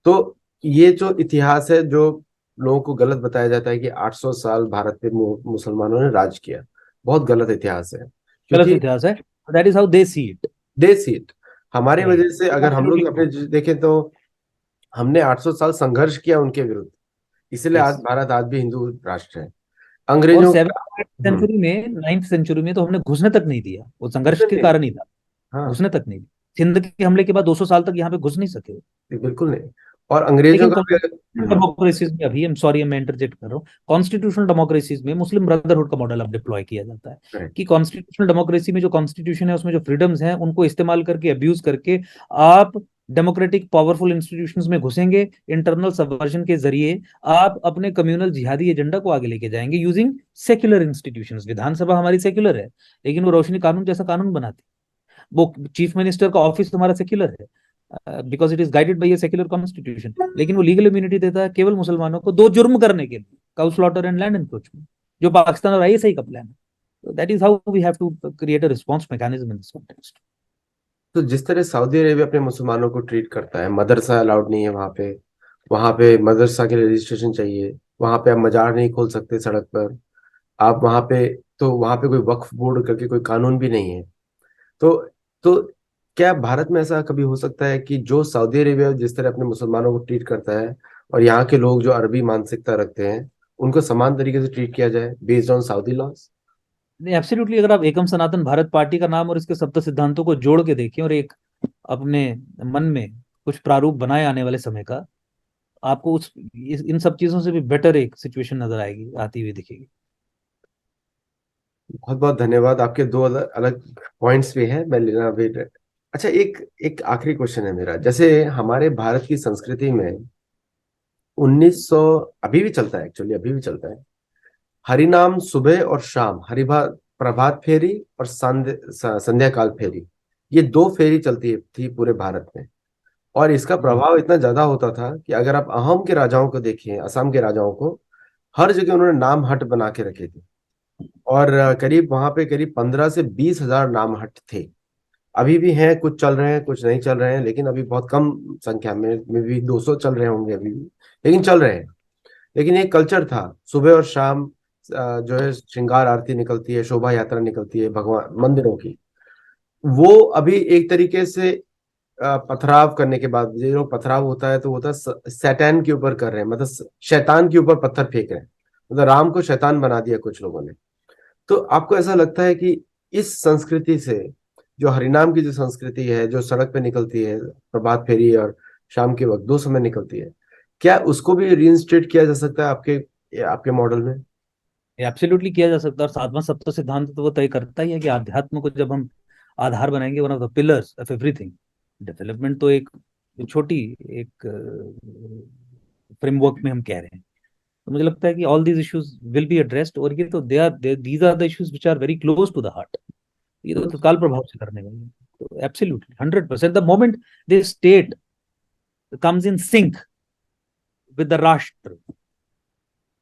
तो ये जो इतिहास है, जो लोगों को गलत बताया जाता है कि 800 साल भारत पे मुसलमानों ने राज किया, बहुत गलत इतिहास है। गलत क्योंकि इतिहास है, that is how they see it. देश हित हमारी राइट, वजह से, अगर हम लोग अपने देखें तो हमने 800 साल संघर्ष किया उनके विरुद्ध, इसलिए आज यस। भारत आज भी हिंदू राष्ट्र है। और अंग्रेजों का। सेवेंथ सेंचुरी में, 9th सेंचुरी में तो हमने घुसने तक नहीं दिया, वो संघर्ष के कारण ही था, हाँ, घुसने तक नहीं दिया। सिंध के हमले के बाद 200 साल तक यहाँ पे घुस नहीं सके। बिल्कुल नहीं। और अंग्रेजों लेकिन का भी डेमोक्रेसीज में अभी, सॉरी मैं इंटरजेक्ट कर रहा हूँ, कॉन्स्टिट्यूशनल डेमोक्रेसीज में मुस्लिम ब्रदरहुड का मॉडल अब डिप्लॉय किया जाता है, right, कि कॉन्स्टिट्यूशनल डेमोक्रेसी में जो कॉन्स्टिट्यूशन है उसमें जो फ्रीडम्स हैं उनको इस्तेमाल करके, अब्यूज करके आप डेमोक्रेटिक पावरफुल इंस्टीट्यूशंस में घुसेंगे, इंटरनल सबवर्जन के जरिए आप अपने कम्युनल जिहादी एजेंडा को आगे लेके जाएंगे यूजिंग सेक्युलर इंस्टीट्यूशंस। विधानसभा हमारी सेक्युलर है, लेकिन वो रोशनी कानून जैसा कानून बनाती है। वो चीफ मिनिस्टर का ऑफिस हमारा सेक्युलर है, because it is guided by A secular constitution, लेकिन वो लीगल इम्यूनिटी देता है केवल मुसलमानों को 2 जुर्म करने के लिए, cow slaughter and land encroachment, जो पाकिस्तान और आईएसआई का प्लान है। तो that is how we have to create a response mechanism in this context. तो जिस तरह सऊदी अरेबिया अपने मुसलमानों को ट्रीट करता है, मदरसा अलाउड नहीं है वहां पे, वहां पे मदरसा के लिए रजिस्ट्रेशन चाहिए, वहां पे आप मजार नहीं खोल सकते सड़क पर, आप वहां पे, तो वहां पे कोई वक्फ बोर्ड करके कोई कानून भी नहीं है। तो तो क्या भारत में ऐसा कभी हो सकता है कि जो सऊदी अरेबिया जिस तरह अपने मुसलमानों को ट्रीट करता है, और यहाँ के लोग जो अरबी मानसिकता रखते हैं, उनको समान तरीके से ट्रीट किया जाए बेस्ड ऑन सऊदी लॉज? नहीं, एब्सोल्युटली। अगर आप एकम सनातन भारत पार्टी का नाम और इसके सप्त सिद्धांतों को जोड़ के देखें और एक अपने मन में कुछ प्रारूप बनाए आने वाले समय का, आपको इन सब चीजों से भी बेटर एक सिचुएशन नजर आएगी, आती हुई दिखेगी। बहुत बहुत धन्यवाद। आपके दो अलग अलग पॉइंट्स भी हैं, मैं लेना भी। अच्छा, एक एक आखिरी क्वेश्चन है मेरा। जैसे हमारे भारत की संस्कृति में 1900, अभी भी चलता है, एक्चुअली अभी भी चलता है, हरिनाम सुबह और शाम, हरिभा प्रभात फेरी और संध्या काल फेरी, ये दो फेरी चलती थी पूरे भारत में। और इसका जी। प्रभाव इतना ज्यादा होता था कि अगर आप अहोम के राजाओं को देखें, असम के राजाओं को, हर जगह उन्होंने नाम हट बना के रखे थे। और करीब वहां पे करीब 15 से 20 हजार नाम हट थे। अभी भी हैं, कुछ चल रहे हैं, कुछ नहीं चल रहे हैं, लेकिन अभी बहुत कम संख्या में भी 200 चल रहे होंगे अभी भी, लेकिन चल रहे हैं। लेकिन एक कल्चर था, सुबह और शाम जो है श्रृंगार आरती निकलती है, शोभा यात्रा निकलती है भगवान मंदिरों की। वो अभी एक तरीके से पथराव करने के बाद, ये लोग पथराव होता है तो होता है शैतान के ऊपर कर रहे हैं, मतलब शैतान के ऊपर पत्थर फेंक रहे हैं, मतलब राम को शैतान बना दिया कुछ लोगों ने। तो आपको ऐसा लगता है कि इस संस्कृति से, जो हरिनाम की जो संस्कृति है, जो सड़क पे निकलती है प्रभात फेरी और शाम के वक्त दो समय निकलती है, क्या उसको भी रीइंस्टेट किया जा सकता है आपके आपके मॉडल में? एब्सोल्युटली किया जा सकता है। और सातवां सप्त सिद्धांत तो वो तय करता ही है कि आध्यात्म को जब हम आधार बनाएंगे, one of the pillars of everything, development तो एक छोटी एक फ्रेमवर्क में हम कह रहे हैं। तो मुझे लगता है कि all these issues will be addressed, और ये तो they are these are the issues which are very close to the heart. ये तो तत्काल प्रभाव से करने वाले हैं। तो absolutely 100%, the moment the state comes in sync with the राष्ट्र,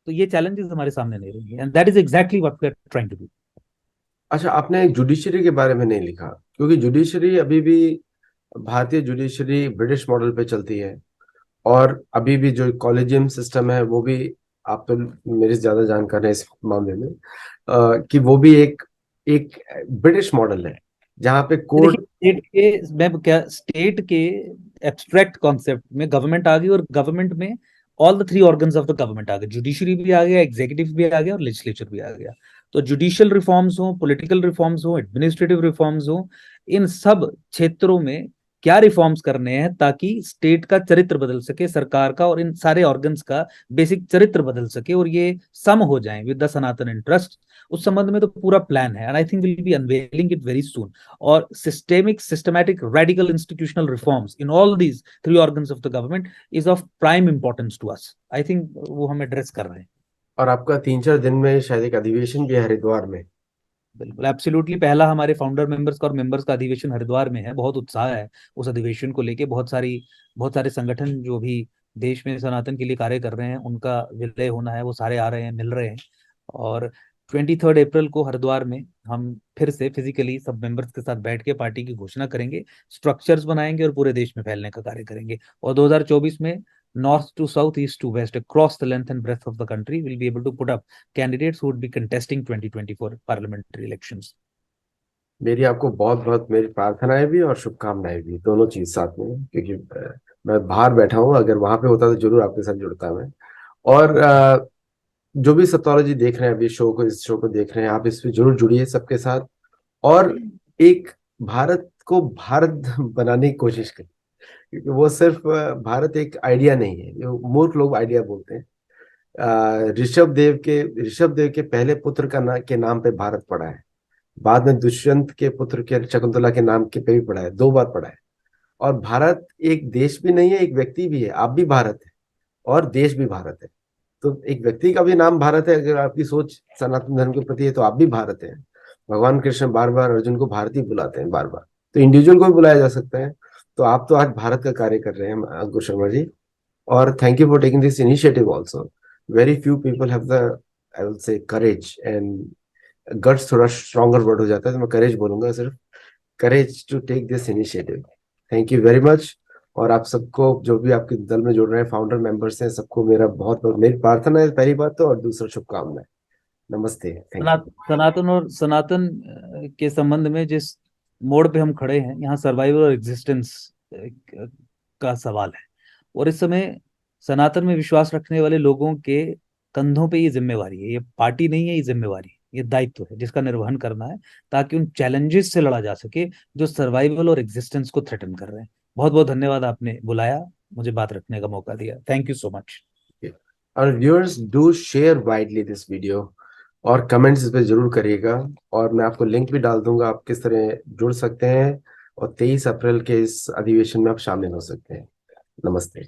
तो ये चैलेंजेस हमारे सामने नहीं रहेंगे, and that is exactly what we are trying to do. अच्छा, आपने जुडिशरी के बारे में नहीं लिखा, क्योंकि जुडिशरी अभी भी, भारतीय जुडिशरी ब्रिटिश मॉडल पे चलती है। और अभी भी जो कॉलेजियम सिस्टम है वो भी आप तो मेरे से ज्यादा जानकार हैं इस मामले में, कि वो भी एक एक ब्रिटिश मॉडल है जहाँ पे कोर्ट। देखिए स्टेट के एब्स्ट्रैक्ट कॉन्सेप्ट में गवर्नमेंट आ गई, और गवर्नमेंट में all the three organs of the government आ गए, जुडिशरी भी आ गया, एग्जीक्यूटिव भी आ गया और लेजिस्लेचर भी आ गया। तो जुडिशियल रिफॉर्म्स हो, पॉलिटिकल रिफॉर्म्स हो, एडमिनिस्ट्रेटिव रिफॉर्म्स हो, इन सब क्षेत्रों में क्या रिफॉर्म्स करने हैं ताकि स्टेट का चरित्र बदल सके, सरकार का और इन सारे ऑर्गन्स का बेसिक चरित्र बदल सके और ये सम हो जाए विद द सनातन इंटरेस्ट, उस संबंध में तो पूरा प्लान है, and I think will B unveiling it very soon. और systematic radical institutional reforms in all these three organs of the government is of prime importance to us. I think वो हम address कर रहे हैं। और आपका 3-4 दिन में शायद एक अधिवेशन भी है हरिद्वार में। बिल्कुल एब्सोल्युटली, पहला हमारे फाउंडर मेंबर्स का और मेंबर्स का अधिवेशन हरिद्वार में है। बहुत उत्साह है उस अधिवेशन को लेके। बहुत सारे संगठन जो भी देश में सनातन के लिए कार्य कर रहे हैं उनका विलय होना है, वो सारे आ रहे हैं, मिल रहे हैं। और 23 अप्रैल को हरिद्वार में हम फिर से फिजिकली सब मेंबर्स के साथ बैठ के पार्टी की घोषणा करेंगे, स्ट्रक्चर्स बनाएंगे और पूरे देश में फैलने का कार्य करेंगे। और 2024 में north to south, east to west, across the length and breadth of the country, we'll be able to put up candidates who would be contesting 2024 parliamentary elections. मेरी आपको बहुत बहुत मेरी प्रार्थनाएं भी और शुभकामनाएं भी, दोनों चीज साथ में, क्योंकि मैं बाहर बैठा हूँ, अगर वहां पे होता तो जरूर आपके साथ जुड़ता मैं। और जो भी सत्तोलॉजी देख रहे हैं अभी शो को, इस शो को देख रहे हैं, आप इसमें जरूर जुड़िए सबके साथ, और एक भारत को भारत बनाने की कोशिश करिए, क्योंकि वो सिर्फ भारत एक आइडिया नहीं है, जो मूर्ख लोग आइडिया बोलते हैं। ऋषभ देव के पहले पुत्र के नाम पे भारत पड़ा है, बाद में दुष्यंत के पुत्र के शकुंतला के नाम के पे भी पड़ा है, 2 बार पड़ा है। और भारत एक देश भी नहीं है, एक व्यक्ति भी है। आप भी भारत है और देश भी भारत है। तो एक व्यक्ति का भी नाम भारत है, अगर आपकी सोच सनातन धर्म के प्रति है तो आप भी भारत हैं। भगवान कृष्ण बार बार अर्जुन को भारत ही बुलाते हैं, बार बार, तो इंडिविजुअल को भी बुलाया जा सकता है। तो आप तो आज भारत का कार्य कर रहे हैं अंकुश शर्मा जी, और thank you for taking this initiative also. Very few people have the, I will say, courage and guts, थोड़ा स्ट्रॉन्गर वर्ड हो जाता है तो मैं करेज बोलूंगा सिर्फ, courage to take this initiative. Thank you very much. और आप सबको, जो भी आपके दल में जुड़ रहे हैं, फाउंडर मेंबर्स हैं, सबको मेरा बहुत बहुत मेरी प्रार्थना है पहली बात तो, और दूसरा शुभकामनाएं। नमस्ते, थैंक यू। सनातन के संबंध में जिस मोड़ पे हम खड़े हैं, यहाँ सर्वाइवल और एग्जिस्टेंस का सवाल है। और इस समय सनातन में विश्वास रखने वाले लोगों के कंधों पे ये जिम्मेवारी है, ये पार्टी नहीं है, ये जिम्मेवारी है, ये दायित्व है जिसका निर्वहन करना है ताकि उन चैलेंजेस से लड़ा जा सके जो सर्वाइवल और एग्जिस्टेंस को थ्रेटन कर रहे हैं। बहुत बहुत धन्यवाद, आपने बुलाया, मुझे बात रखने का मौका दिया। Thank you so much. और viewers, do share widely this video और कमेंट्स इस पे जरूर करिएगा। और मैं आपको लिंक भी डाल दूंगा, आप किस तरह जुड़ सकते हैं और 23 अप्रैल के इस अधिवेशन में आप शामिल हो सकते हैं। नमस्ते।